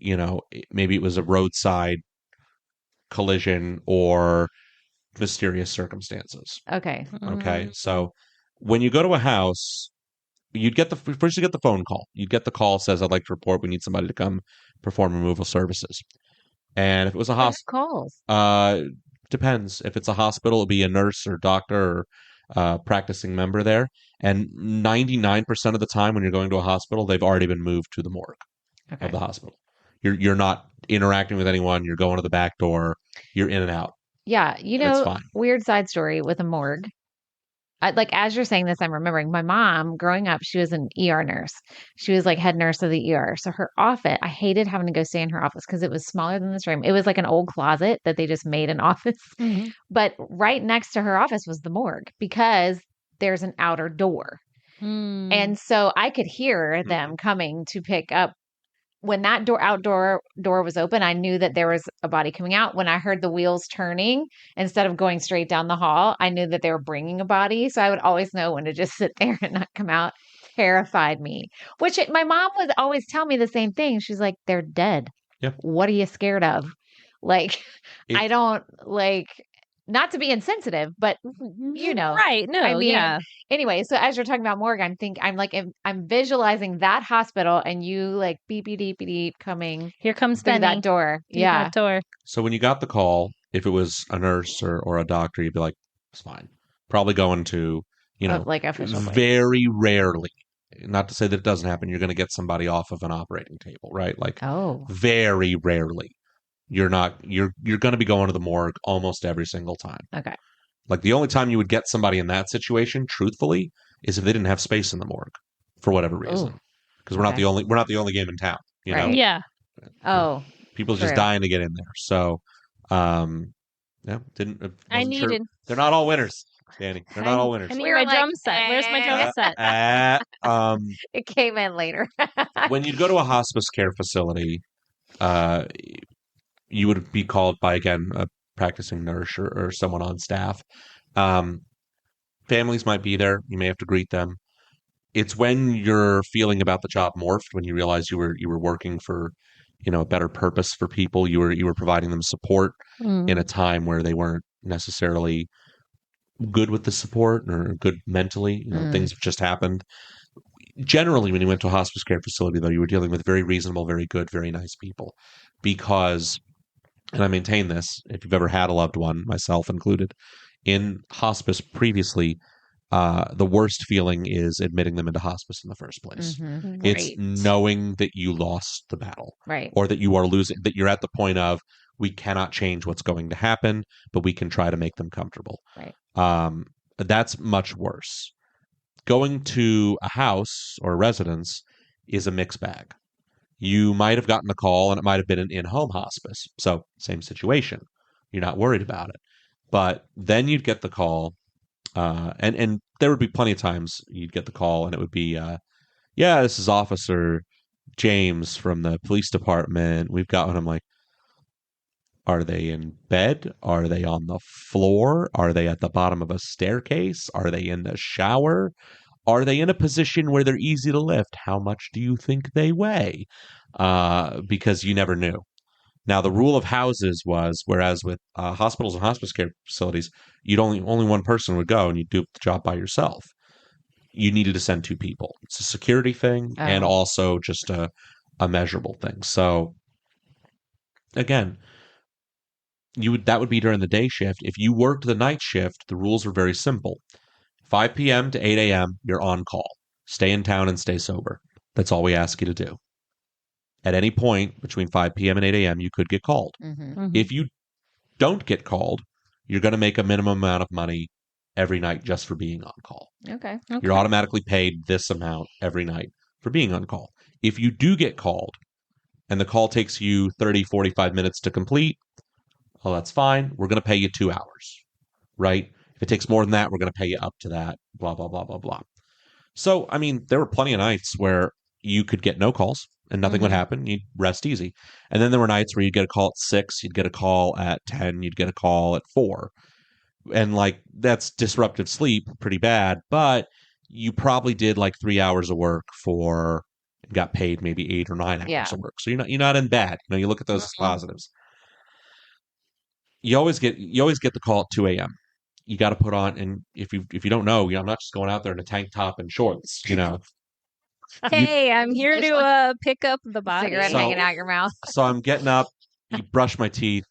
maybe it was a roadside collision or mysterious circumstances. Okay. Okay. So when you go to a house, you get the phone call. You'd get the call, says, I'd like to report, we need somebody to come perform removal services. And if it was a hospital, calls? Depends. If it's a hospital, it'll be a nurse or doctor or practicing member there. And 99% of the time when you're going to a hospital, they've already been moved to the morgue of the hospital. You're not interacting with anyone. You're going to the back door. You're in and out. Yeah. It's fine. Weird side story with a morgue. As you're saying this, I'm remembering my mom growing up, she was an ER nurse. She was like head nurse of the ER. So her office, I hated having to go stay in her office because it was smaller than this room. It was like an old closet that they just made an office. But right next to her office was the morgue because there's an outer door. And so I could hear them coming to pick up. When that outdoor door was open, I knew that there was a body coming out. When I heard the wheels turning, instead of going straight down the hall, I knew that they were bringing a body. So I would always know when to just sit there and not come out. Terrified me. My mom would always tell me the same thing. She's like, they're dead. Yep. What are you scared of? I don't not to be insensitive, but right? No, I mean, yeah. Anyway, so as you're talking about morgue, I'm visualizing that hospital and you like beep beep beep coming. Here comes through Benny. that door. Through that door. So when you got the call, if it was a nurse or a doctor, you'd be like, it's fine. Probably going to, like official place. Very rarely. Not to say that it doesn't happen. You're going to get somebody off of an operating table, right? Very rarely. You're going to be going to the morgue almost every single time. Okay. Like the only time you would get somebody in that situation, truthfully, is if they didn't have space in the morgue for whatever reason. Because we're not the only game in town. Right. Yeah. Oh. People just dying to get in there. So, they're not all winners, Danny. They're not all winners. I need my drum set. Where's my drum set? It came in later. When you go to a hospice care facility, you would be called by, again, a practicing nurse or someone on staff. Families might be there. You may have to greet them. It's when your feeling about the job morphed, when you realize you were working for, a better purpose for people. You were providing them support in a time where they weren't necessarily good with the support or good mentally. Things have just happened. Generally, when you went to a hospice care facility, though, you were dealing with very reasonable, very good, very nice people, because, and I maintain this, if you've ever had a loved one, myself included, in hospice previously, the worst feeling is admitting them into hospice in the first place. It's knowing that you lost the battle, right? Or that you are losing, that you're at the point of, we cannot change what's going to happen, but we can try to make them comfortable. Right. That's much worse. Going to a house or a residence is a mixed bag. You might have gotten a call and it might have been an in-home hospice. So same situation. You're not worried about it. But then you'd get the call, and there would be plenty of times you'd get the call and it would be, this is Officer James from the police department. We've got one. I'm like, are they in bed? Are they on the floor? Are they at the bottom of a staircase? Are they in the shower? Are they in a position where they're easy to lift? How much do you think they weigh? Because you never knew. Now, the rule of houses was, whereas with hospitals and hospice care facilities, only one person would go and you'd do the job by yourself. You needed to send two people. It's a security thing and also just a measurable thing. So again, that would be during the day shift. If you worked the night shift, the rules were very simple. 5 p.m. to 8 a.m., you're on call. Stay in town and stay sober. That's all we ask you to do. At any point between 5 p.m. and 8 a.m., you could get called. If you don't get called, you're going to make a minimum amount of money every night just for being on call. Okay. You're automatically paid this amount every night for being on call. If you do get called and the call takes you 30, 45 minutes to complete, well, that's fine. We're going to pay you 2 hours, right? If it takes more than that, we're going to pay you up to that, blah, blah, blah, blah, blah. So, I mean, there were plenty of nights where you could get no calls and nothing would happen. You'd rest easy. And then there were nights where you'd get a call at 6, you'd get a call at 10, you'd get a call at 4. And like, that's disruptive sleep pretty bad, but you probably did like 3 hours of work got paid maybe 8 or 9 hours of work. So you're not in bad. You look at those as positives. You always get the call at 2 a.m. You got to put on, and if you don't know, I'm not just going out there in a tank top and shorts, Hey, I'm here to pick up the body. Cigarette hanging out your mouth. So I'm getting up, you brush my teeth,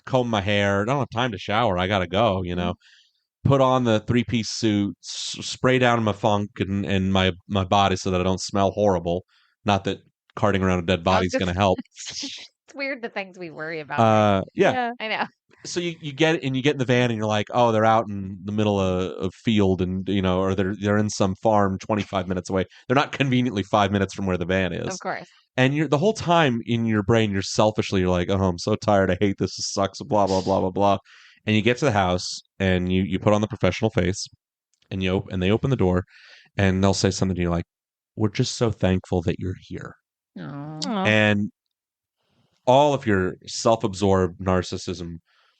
comb my hair. I don't have time to shower. I got to go, Put on the 3-piece suit, spray down my funk and my body so that I don't smell horrible. Not that carting around a dead body is going to help. It's weird the things we worry about. Yeah. I know. So you get in the van and you're like, oh, they're out in the middle of field and or they're in some farm 25 minutes away. They're not conveniently 5 minutes from where the van is. Of course. And you're the whole time in your brain, you're like, oh, I'm so tired. I hate this. This sucks. Blah blah blah blah blah. And you get to the house and you put on the professional face and they open the door and they'll say something to you like, we're just so thankful that you're here. Aww. And all of your self-absorbed narcissism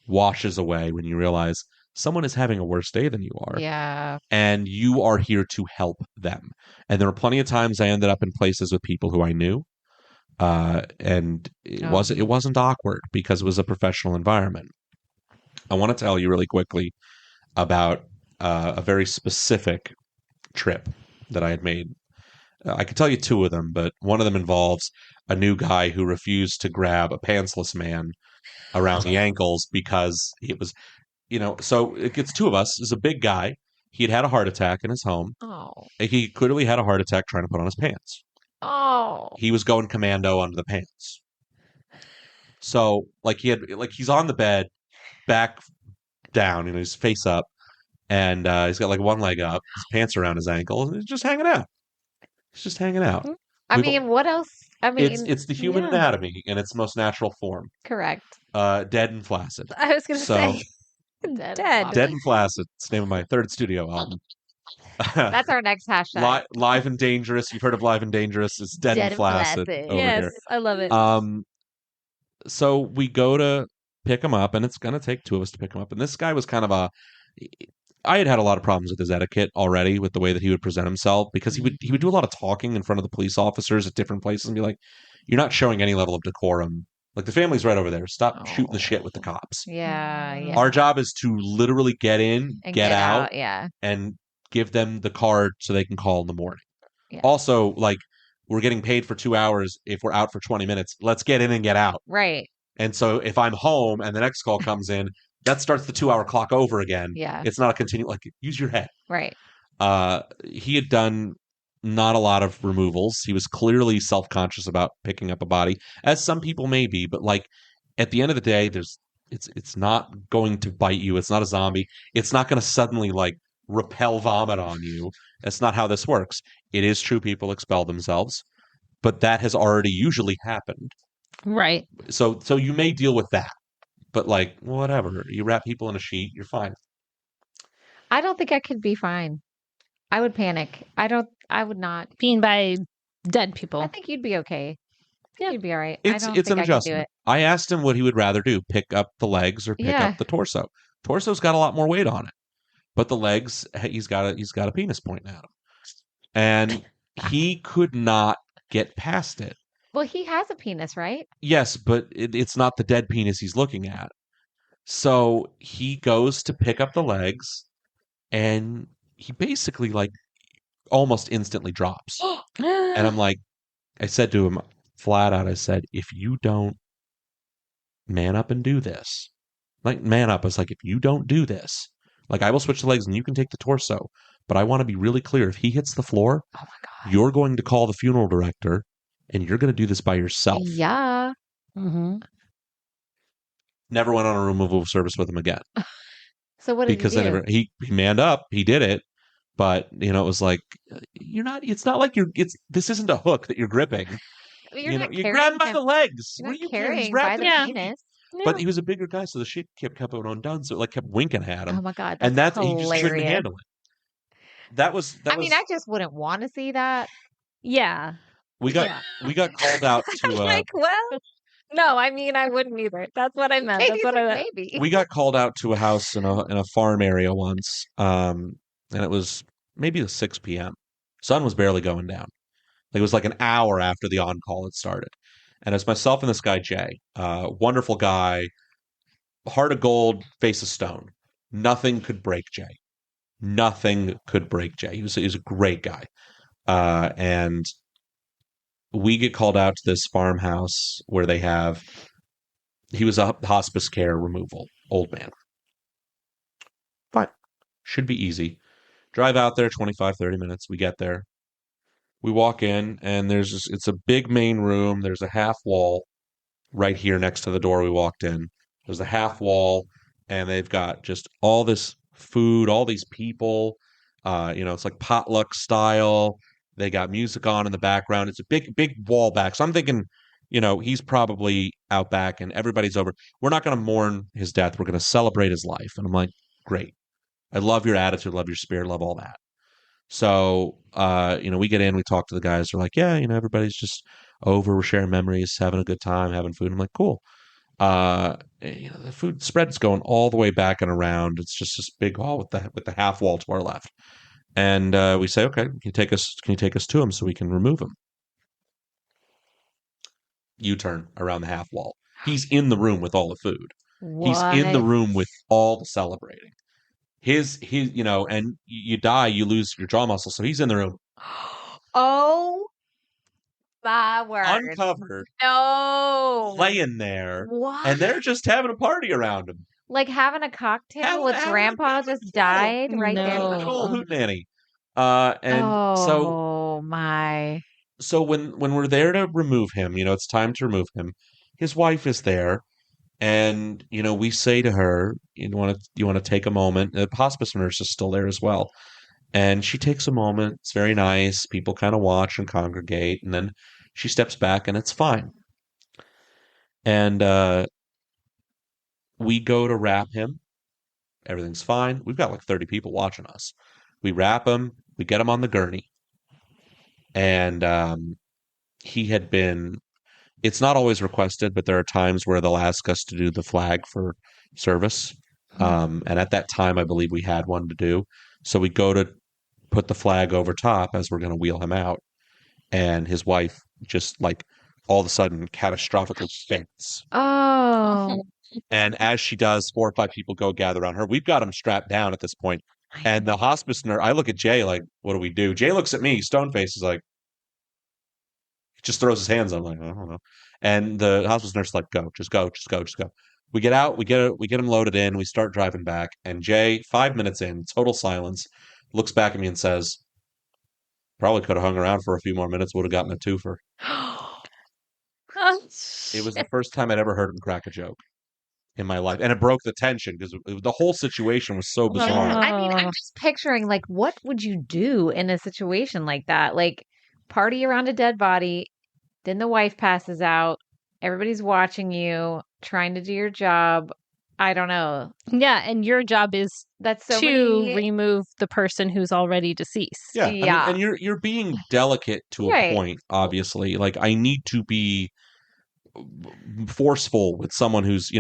washes away when you realize someone is having a worse day than you are. Yeah. And you are here to help them. And there were plenty of times I ended up in places with people who I knew. And it wasn't awkward because it was a professional environment. I want to tell you really quickly about a very specific trip that I had made. I could tell you 2 of them, but one of them involves a new guy who refused to grab a pantsless man around the ankles because it was, so it gets 2 of us. It's a big guy. He had a heart attack in his home. Oh. He clearly had a heart attack trying to put on his pants. Oh. He was going commando under the pants. So he's on the bed, back down, he's face up, and he's got like one leg up, his pants around his ankle, and he's just hanging out. I mean, what else? I mean, it's the human anatomy in its most natural form. Correct. Dead and Flaccid. I was going to say Dead. Dead and Flaccid. It's the name of my 3rd studio album. That's our next hashtag. Live and Dangerous. You've heard of Live and Dangerous. It's Dead and Flaccid. Yes, here. I love it. So we go to pick him up, and it's going to take 2 of us to pick him up. And this guy was kind of I had a lot of problems with his etiquette already, with the way that he would present himself, because he would do a lot of talking in front of the police officers at different places and be like, you're not showing any level of decorum. Like, the family's right over there. Stop shooting the shit with the cops. Yeah. Our job is to literally get in, and get out, and give them the card so they can call in the morning. Yeah. Also, like, we're getting paid for 2 hours. If we're out for 20 minutes, let's get in and get out. Right. And so if I'm home and the next call comes in, that starts the 2-hour clock over again. Yeah. It's not a continual, use your head. Right. He had done not a lot of removals. He was clearly self-conscious about picking up a body, as some people may be, but at the end of the day, it's not going to bite you. It's not a zombie. It's not going to suddenly repel vomit on you. That's not how this works. It is true people expel themselves, but that has already usually happened. Right. So you may deal with that, but whatever. You wrap people in a sheet, you're fine. I don't think I could be fine. I would panic. I would not. Being by dead people. I think you'd be okay. Yeah. You'd be all right. It's an adjustment. I asked him what he would rather do, pick up the legs or pick up the torso. Torso's got a lot more weight on it. But the legs, he's got a penis pointing at him. And he could not get past it. Well, he has a penis, right? Yes, but it's not the dead penis he's looking at. So he goes to pick up the legs, and he basically almost instantly drops. And I'm like, I said to him flat out, I said, if you don't man up and do this. Like, man up. I was like, if you don't do this, like, I will switch the legs and you can take the torso. But I want to be really clear. If he hits the floor, Oh my God. you're going to call the funeral director and you're going to do this by yourself. Yeah. Mm-hmm. Never went on a removal service with him again. So what did because he do? he manned up, he did it, but it was like, it's not like this isn't a hook that you're gripping. You're not you grab him by the legs. You're What are not you carrying He's by wrapped the in penis. But he was a bigger guy, so the shit kept going undone, so it like kept winking at him. Oh my God, and that's he just couldn't hilarious. handle it. That was. I mean, I just wouldn't want to see that. Yeah. We got called out to. Like, well, no, I mean, I wouldn't either. That's what I meant. That's what I meant. Maybe. We got called out to a house in a farm area once, and it was maybe 6 p.m. Sun was barely going down. Like, it was like an hour after the on-call had started. And it's myself and this guy, Jay. Wonderful guy. Heart of gold, face of stone. Nothing could break Jay. Nothing could break Jay. He was a great guy. And we get called out to this farmhouse where he was a hospice care removal, old man. Fine. Should be easy. Drive out there, 25, 30 minutes. We get there. We walk in, and it's a big main room. There's a half wall right here next to the door we walked in. There's a half wall, and they've got just all this food, all these people. It's like potluck style. They got music on in the background. It's a big, big wall back. So I'm thinking, he's probably out back and everybody's over. We're not going to mourn his death. We're going to celebrate his life. And I'm like, great. I love your attitude, love your spirit, love all that. So, we get in, we talk to the guys. They're like, yeah, everybody's just over. We're sharing memories, having a good time, having food. I'm like, cool. The food spread's going all the way back and around. It's just this big hall with the half wall to our left. And we say, okay, can you take us to him so we can remove him? U-turn around the half wall. He's in the room with all the food. What? He's in the room with all the celebrating. His and you die, you lose your jaw muscle. So he's in the room. Oh my word. Uncovered. No. Laying there. What? And they're just having a party around him. Like having a cocktail with grandpa just died right there. No. An old hootenanny. Oh my. So when we're there to remove him, it's time to remove him. His wife is there. And, we say to her, you want to take a moment. The hospice nurse is still there as well. And she takes a moment. It's very nice. People kind of watch and congregate. And then she steps back and it's fine. And we go to wrap him. Everything's fine. We've got like 30 people watching us. We wrap him. We get him on the gurney. And he had been... It's not always requested, but there are times where they'll ask us to do the flag for service. And at that time, I believe we had one to do. So we go to put the flag over top as we're going to wheel him out. And his wife just like all of a sudden catastrophically faints. Oh. And as she does, 4 or 5 people go gather around her. We've got him strapped down at this point. And the hospice nurse, I look at Jay like, what do we do? Jay looks at me, stone face is like, just throws his hands up like, I don't know. And the hospice nurse is like, go. We get out, we get him loaded in, we start driving back, and Jay, 5 minutes in, total silence, looks back at me and says, probably could have hung around for a few more minutes, would have gotten a twofer. It was the first time I'd ever heard him crack a joke in my life. And it broke the tension because the whole situation was so bizarre. I mean, I'm just picturing, like, what would you do in a situation like that? Like, party around a dead body, then the wife passes out, everybody's watching you, trying to do your job. I don't know. Yeah, and your job is to remove the person who's already deceased. Yeah. I mean, and you're being delicate to a point, obviously. Like, I need to be forceful with someone who's,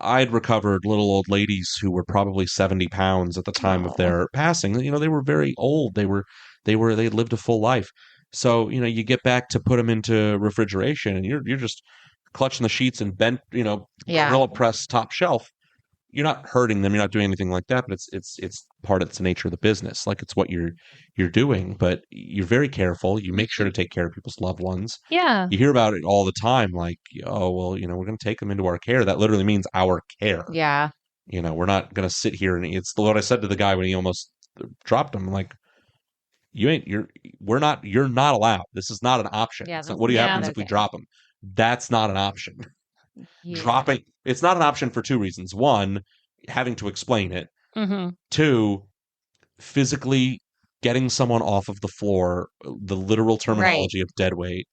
I'd recovered little old ladies who were probably 70 pounds at the time of their passing. They were very old. They lived a full life. So, you get back to put them into refrigeration and you're just clutching the sheets and bent, gorilla press top shelf. you're not hurting them, you're not doing anything like that, but it's part of the nature of the business. Like, it's what you're doing, but you're very careful. You make sure to take care of people's loved ones. Yeah. You hear about it all the time, like, oh, well, we're going to take them into our care. That literally means our care. Yeah. We're not going to sit here, and it's what I said to the guy when he almost dropped him. I'm like, you're not allowed. This is not an option. Yeah, What happens if okay. we drop them? That's not an option. Yeah. It's not an option for two reasons. One, having to explain it. Mm-hmm. Two, physically getting someone off of the floor, the literal terminology of dead weight.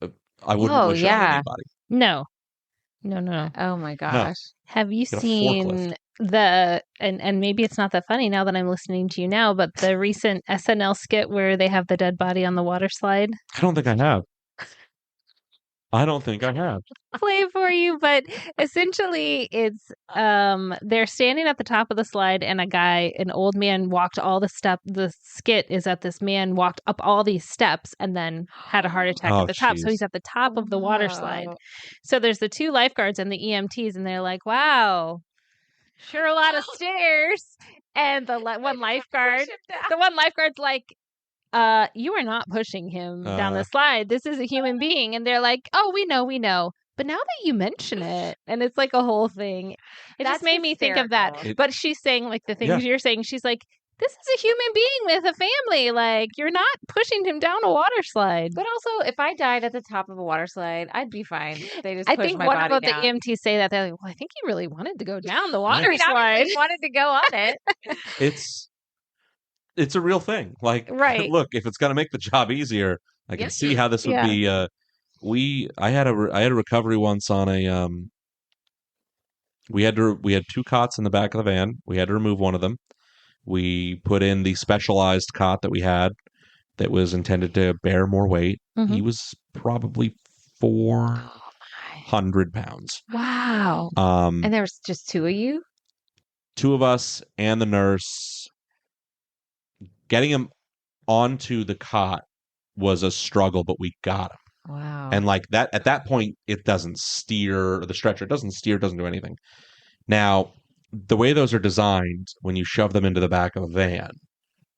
I wouldn't wish it on anybody. No. Oh my gosh. No. Have you Get a seen forklift. and maybe it's not that funny now that I'm listening to you now, but the recent SNL skit where they have the dead body on the water slide? I don't think I have. Play it for you, but essentially it's they're standing at the top of the slide and an old man walked all the steps. The skit is that this man walked up all these steps and then had a heart attack at the top. So he's at the top of the water slide. So there's the two lifeguards and the EMTs, and they're like, wow, sure, a lot of stairs. And the one lifeguard's like, you are not pushing him down the slide. This is a human being. And they're like, oh, we know. But now that you mention it, and it's like a whole thing, it just made me think of that. But she's saying like the things you're saying. She's like, this is a human being with a family. Like, you're not pushing him down a water slide. But also, if I died at the top of a water slide, I'd be fine. They just I push think my one body of the down. EMTs say that. They're like, well, I think he really wanted to go down the water slide. He wanted to go on it. It's a real thing. Like, look, if it's going to make the job easier, I can see how this would be. I had a recovery once on a we had two cots in the back of the van. We had to remove one of them. We put in the specialized cot that we had that was intended to bear more weight. Mm-hmm. He was probably 400 pounds. Wow. And there was just two of you? Two of us and the nurse. Getting him onto the cot was a struggle, but we got him. Wow. And like that, at that point, it doesn't steer, the stretcher doesn't steer, doesn't do anything. Now, the way those are designed, when you shove them into the back of a van,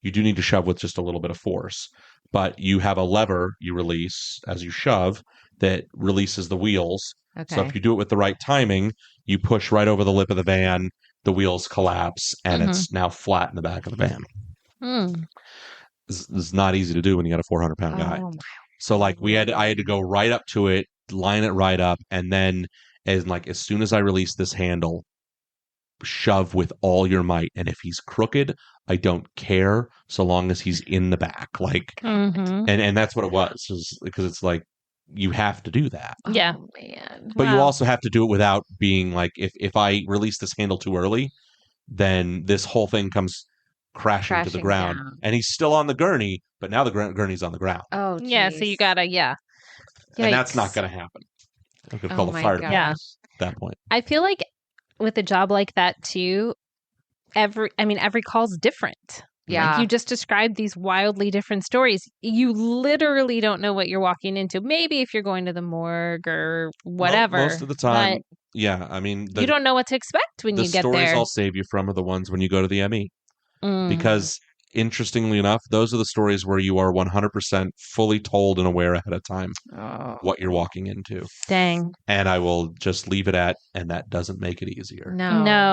you do need to shove with just a little bit of force. But you have a lever you release as you shove that releases the wheels. Okay. So if you do it with the right timing, you push right over the lip of the van, the wheels collapse, and it's now flat in the back of the van. It's not easy to do when you got a 400-pound guy. So like I had to go right up to it, line it right up, and then as soon as I release this handle, shove with all your might. And if he's crooked, I don't care so long as he's in the back. Like, and that's what it was, because it's like you have to do that. Yeah, man. But you also have to do it without being like, if I release this handle too early, then this whole thing comes crashing to the ground, and he's still on the gurney, but now the gurney's on the ground. Oh, geez. Yeah. So you gotta, and that's not going to happen. I'm going to call the fire department at that point. I feel like with a job like that too, every call's different. Yeah. Like you just described these wildly different stories. You literally don't know what you're walking into. Maybe if you're going to the morgue or whatever. Most of the time, I mean, you don't know what to expect when you get there. The stories I'll save you from are the ones when you go to the ME. Because interestingly enough, those are the stories where you are 100% fully told and aware ahead of time what you're walking into. Dang. And I will just leave it at, and that doesn't make it easier. No.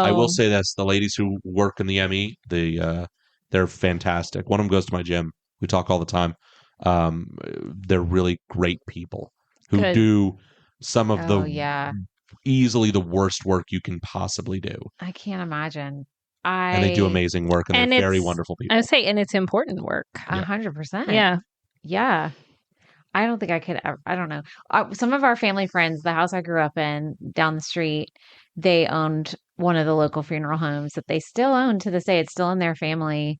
I will say this: the ladies who work in the ME, they're fantastic. One of them goes to my gym. We talk all the time. They're really great people who do some of easily the worst work you can possibly do. I can't imagine. And they do amazing work, and they're very wonderful people. I would say, and it's important work. 100%. Yeah. Yeah. I don't think I could ever, I don't know. Some of our family friends, the house I grew up in down the street, they owned one of the local funeral homes that they still own to this day. It's still in their family.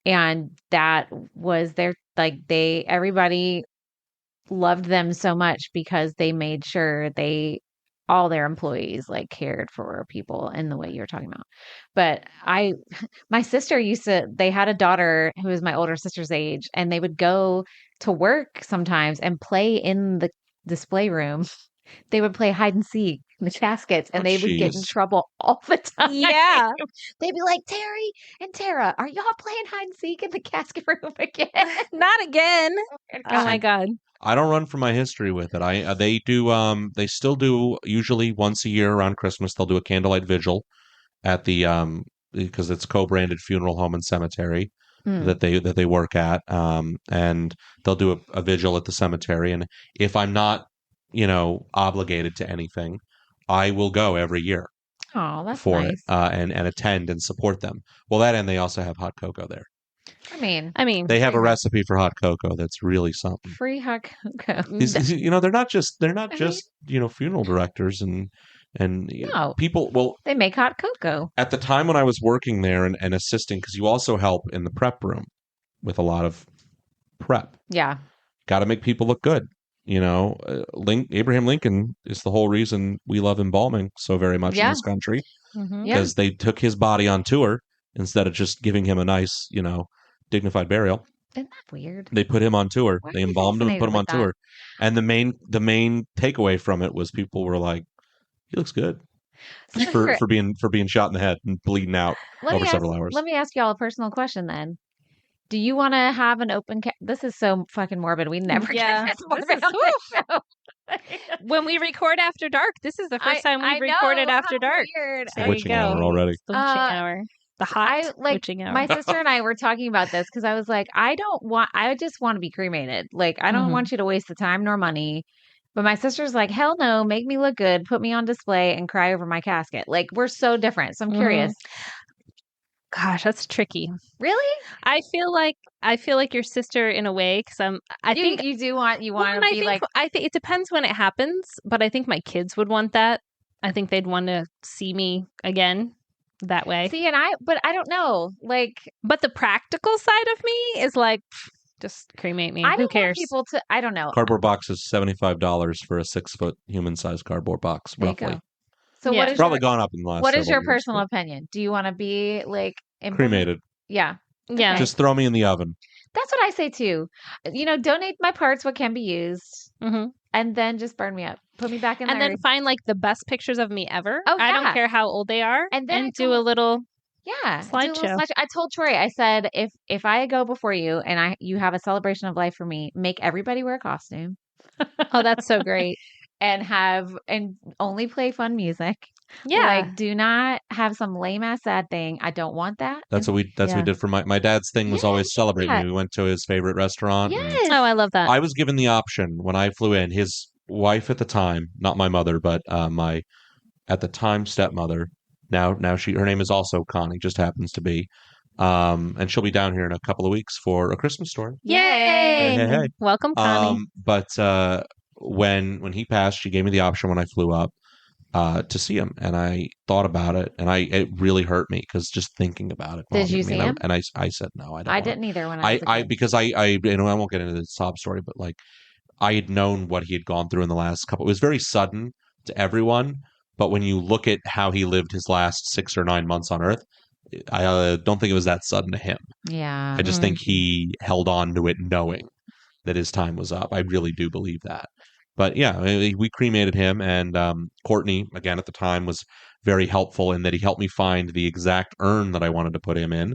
And that was everybody loved them so much because they made sure all their employees cared for people in the way you're talking about. But my sister they had a daughter who was my older sister's age, and they would go to work sometimes and play in the display room they would play hide and seek in the caskets, and they would get in jeez. trouble all the time. Yeah. They'd be like, Terry and Tara, are y'all playing hide and seek in the casket room again? Not again. Oh my God. I don't run from my history with it. They do they still do, usually once a year around Christmas, they'll do a candlelight vigil at the because it's co-branded funeral home and cemetery that they work at, and they'll do a vigil at the cemetery. And if I'm not, obligated to anything, I will go every year Oh, that's for nice. it and attend and support them. Well, that, and they also have hot cocoa there. I mean, They have a recipe for hot cocoa that's really something. free hot cocoa. They're not just funeral directors and No. people. Well, They make hot cocoa. at the time when I was working there and assisting, because you also help in the prep room with a lot of prep. Yeah. Got to make people look good. Abraham Lincoln is the whole reason we love embalming so very much in this country, because they took his body on tour instead of just giving him a nice, dignified burial. Isn't that weird? They put him on tour. Why are They you embalmed him and put him on fascinated with tour. And the main takeaway from it was people were like, "He looks good for being shot in the head and bleeding out over several hours." Let me ask y'all a personal question then. Do you want to have an open This is so fucking morbid. We never get this morbid This is- on this show. When we record after dark, this is the first time we've recorded after dark. Weird. The witching hour already. The witching hour. The hot witching hour. My sister and I were talking about this because I was like, I just want to be cremated. Like, I don't want you to waste the time nor money. But my sister's like, hell no, make me look good, put me on display and cry over my casket. Like, we're so different. So I'm curious. Gosh, that's tricky. Really? I feel like your sister in a way, because I think you do want to be like. I think it depends when it happens, but I think my kids would want that. I think they'd want to see me again that way. See, but I don't know. Like, but the practical side of me is like, just cremate me. I Who don't cares? want people to. I don't know. Cardboard box is $75 for a 6-foot human-sized cardboard box, There you roughly. go. So Yeah. what It's is probably gone up in the last. what is several your years, personal but opinion? Do you want to be like cremated? Yeah. Yeah. Okay. Just throw me in the oven. That's what I say too. Donate my parts, what can be used, Mm-hmm. and then just burn me up. Put me back in And there. then find like the best pictures of me ever. Oh, I yeah. don't care how old they are. And then do a little. Yeah, do a little slideshow. I told Troy, I said, if I go before you and you have a celebration of life for me, make everybody wear a costume. Oh, that's so great. and only play fun music. Yeah. Like, do not have some lame ass sad thing. I don't want that. That's what we did for my dad's thing was always celebrating me. We went to his favorite restaurant. and Yes. Oh, I love that. I was given the option when I flew in. His wife at the time, not my mother, but my at the time stepmother. Now her name is also Connie, just happens to be. And she'll be down here in a couple of weeks for A Christmas Story. Yay! Hey. Welcome, Connie. But when he passed, she gave me the option when I flew up to see him, and I thought about it, and it really hurt me because just thinking about it. Did you see him? And I said no, I don't. I didn't either when I was a kid. because I won't get into the sob story, but like I had known what he had gone through in the last couple. It was very sudden to everyone, but when you look at how he lived his last 6 or 9 months on Earth, I don't think it was that sudden to him. Yeah. I just think he held on to it knowing that his time was up. I really do believe that. But yeah, we cremated him, and Courtney, again at the time, was very helpful in that he helped me find the exact urn that I wanted to put him in,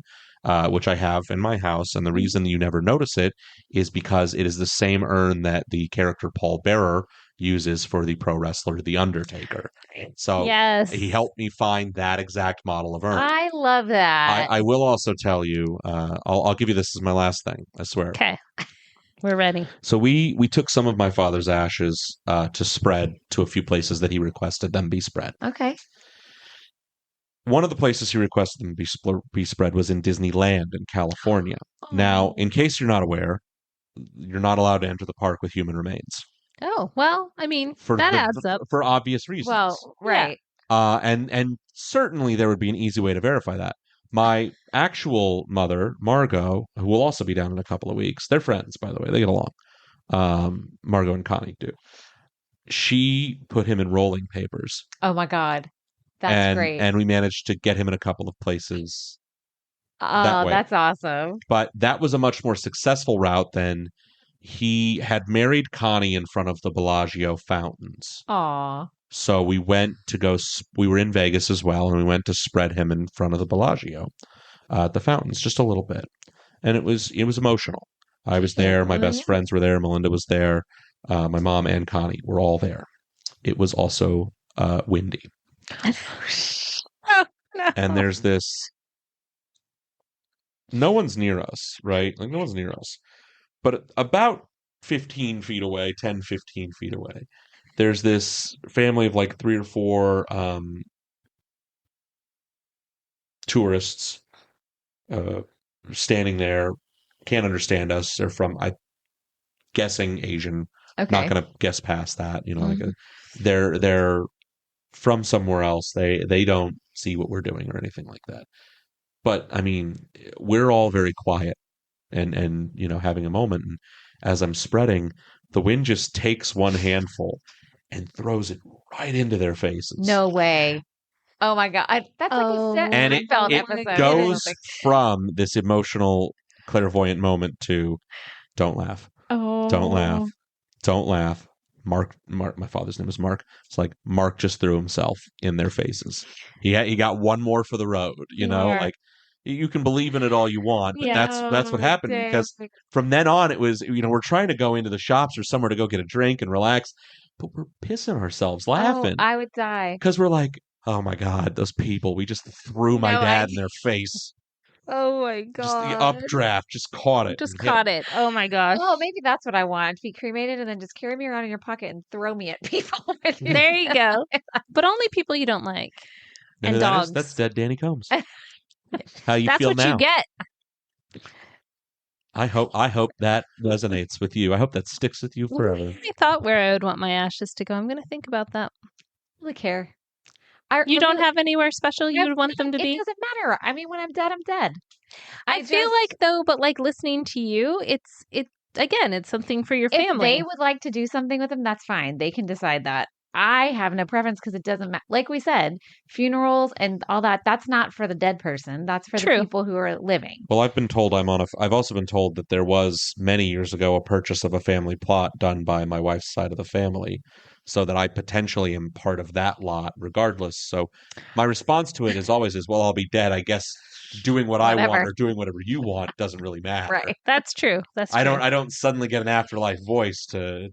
which I have in my house. And the reason you never notice it is because it is the same urn that the character Paul Bearer uses for the pro wrestler The Undertaker. So Yes. he helped me find that exact model of urn. I love that. I will also tell you, I'll give you this as my last thing, I swear. Okay. We're ready. So we took some of my father's ashes to spread to a few places that he requested them be spread. Okay. One of the places he requested them be spread was in Disneyland in California. Now, in case you're not aware, you're not allowed to enter the park with human remains. Oh, well, I mean, that adds up. For obvious reasons. Well, right. And certainly there would be an easy way to verify that. My actual mother, Margot, who will also be down in a couple of weeks, they're friends, by the way. They get along. Margot and Connie do. She put him in rolling papers. Oh my God. That's great. And we managed to get him in a couple of places. Oh, that's awesome. But that was a much more successful route than he had married Connie in front of the Bellagio fountains. Aw. So we went to go. We were in Vegas as well, and we went to spread him in front of the Bellagio, at the fountains, just a little bit, and it was emotional. I was there. My best friends were there. Melinda was there. My mom and Connie were all there. It was also windy. Oh, no. And there's this. No one's near us, right? Like, no one's near us. But about 15 feet away, 10, 15 feet away, there's this family of like 3 or 4 tourists standing there. Can't understand us. They're from, I'm guessing, Asian. Okay. Not going to guess past that. You know, like they're from somewhere else. They don't see what we're doing or anything like that. But I mean, we're all very quiet and you know, having a moment. And as I'm spreading, the wind just takes one handful and throws it right into their faces. No way. Oh my God. That's like a set and Seinfeld it episode. goes from this emotional, clairvoyant moment to don't laugh. Oh. Don't laugh. Don't laugh. Mark, my father's name is Mark. It's like Mark just threw himself in their faces. He got one more for the road, you know, like you can believe in it all you want, but that's what happened because from then on it was, you know, we're trying to go into the shops or somewhere to go get a drink and relax, but we're pissing ourselves laughing. I would die. Because we're like, oh my God, those people, we just threw my dad in their face. Oh my God. Just the updraft, just caught it. Just caught it. Oh my gosh. Oh, maybe that's what I want. To be cremated and then just carry me around in your pocket and throw me at people. There you go. But only people you don't like. And dogs. That's dead Danny Combs. How you that's feel what now? you get. I hope that resonates with you. I hope that sticks with you forever. I thought where I would want my ashes to go. I'm going to think about that. I don't really care. You don't have anywhere special you would want them to be? It doesn't matter. I mean, when I'm dead, I'm dead. I feel like though, but like listening to you, it's again, it's something for your family. If they would like to do something with them, that's fine. They can decide that. I have no preference because it doesn't matter. Like we said, funerals and all that, that's not for the dead person. That's for the people who are living. Well, I've been told I've also been told that there was many years ago a purchase of a family plot done by my wife's side of the family, so that I potentially am part of that lot regardless. So my response to it is always well, I'll be dead. I guess doing what I want or doing whatever you want doesn't really matter. Right. That's true. That's true. I don't suddenly get an afterlife voice to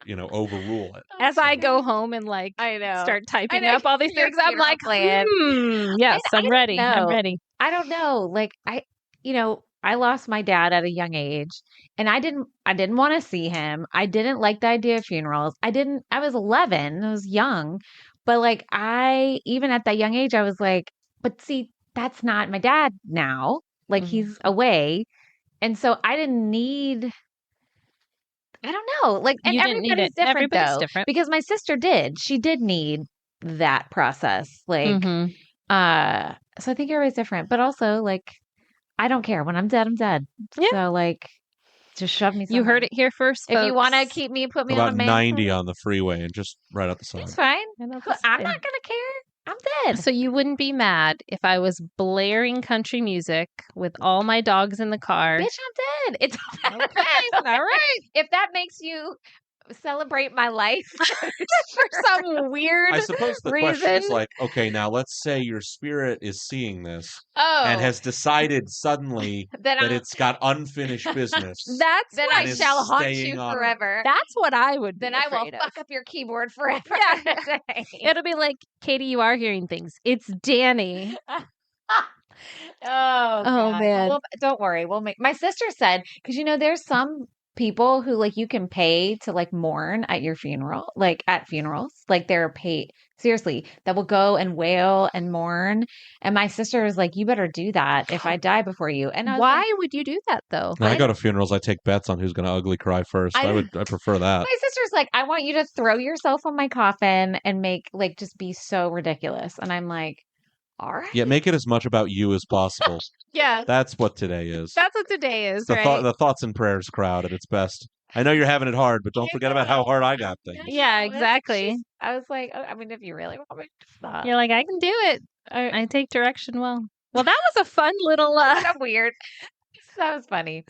you know, overrule it. As I go home and like start typing up all these things, I'm like, yes, I'm ready. I'm ready. I don't know. Like I lost my dad at a young age and I didn't want to see him. I didn't like the idea of funerals. I was 11. I was young, but like even at that young age, I was like, but see, that's not my dad now. Like he's away. And so I didn't need, I don't know. Like, and everybody's different though. Because my sister did. She did need that process. Like, so I think everybody's different. But also, like, I don't care. When I'm dead, I'm dead. Yeah. So, like, just shove me somewhere. You heard it here first, folks. If you want to keep me, put me about on a 90 on the freeway and just right out the side. It's fine. I'm not going to care. I'm dead. So you wouldn't be mad if I was blaring country music with all my dogs in the car. Bitch, I'm dead. It's okay. All right. If that makes you celebrate my life for some weird I suppose the reason. question is like, okay, now let's say your spirit is seeing this and has decided suddenly that it's got unfinished business. Then I shall haunt you forever. That's what I would be Then I will fuck up your keyboard forever. Yeah. It'll be like, Katie, you are hearing things. It's Danny. Oh man. Well, don't worry. We'll make. My sister said, because there's some people who like you can pay to like mourn at your funeral, like at funerals, like they're paid seriously that will go and wail and mourn. And my sister was like, you better do that if I die before you. And why would you do that though? When I go to funerals, I take bets on who's going to ugly cry first. I prefer that. My sister's like, I want you to throw yourself on my coffin and make like just be so ridiculous. And I'm like, all right. Yeah, make it as much about you as possible. Yeah. That's what today is. That's what today is, the thoughts and prayers crowd at its best. I know you're having it hard, but don't forget about how hard I got things. Yeah, exactly. I was like, I mean, if you really want me to stop. You're like, I can do it. I take direction well. Well, that was a fun little... weird. That was funny.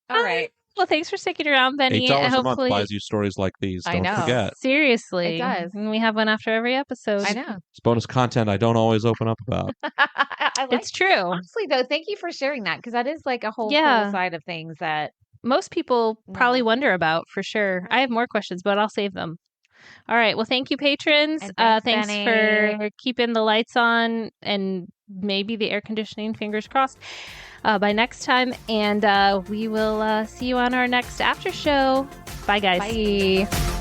All right. Well, thanks for sticking around, Benny. $8 a month buys you stories like these. Don't forget. Seriously. It does. And we have one after every episode. I know. It's bonus content I don't always open up about. It's true. Honestly, though, thank you for sharing that because that is like a whole cool side of things that most people probably wonder about for sure. I have more questions, but I'll save them. All right. Well, thank you, patrons. Thanks for keeping the lights on and maybe the air conditioning, fingers crossed, by next time. And we will see you on our next after show. Bye, guys. Bye.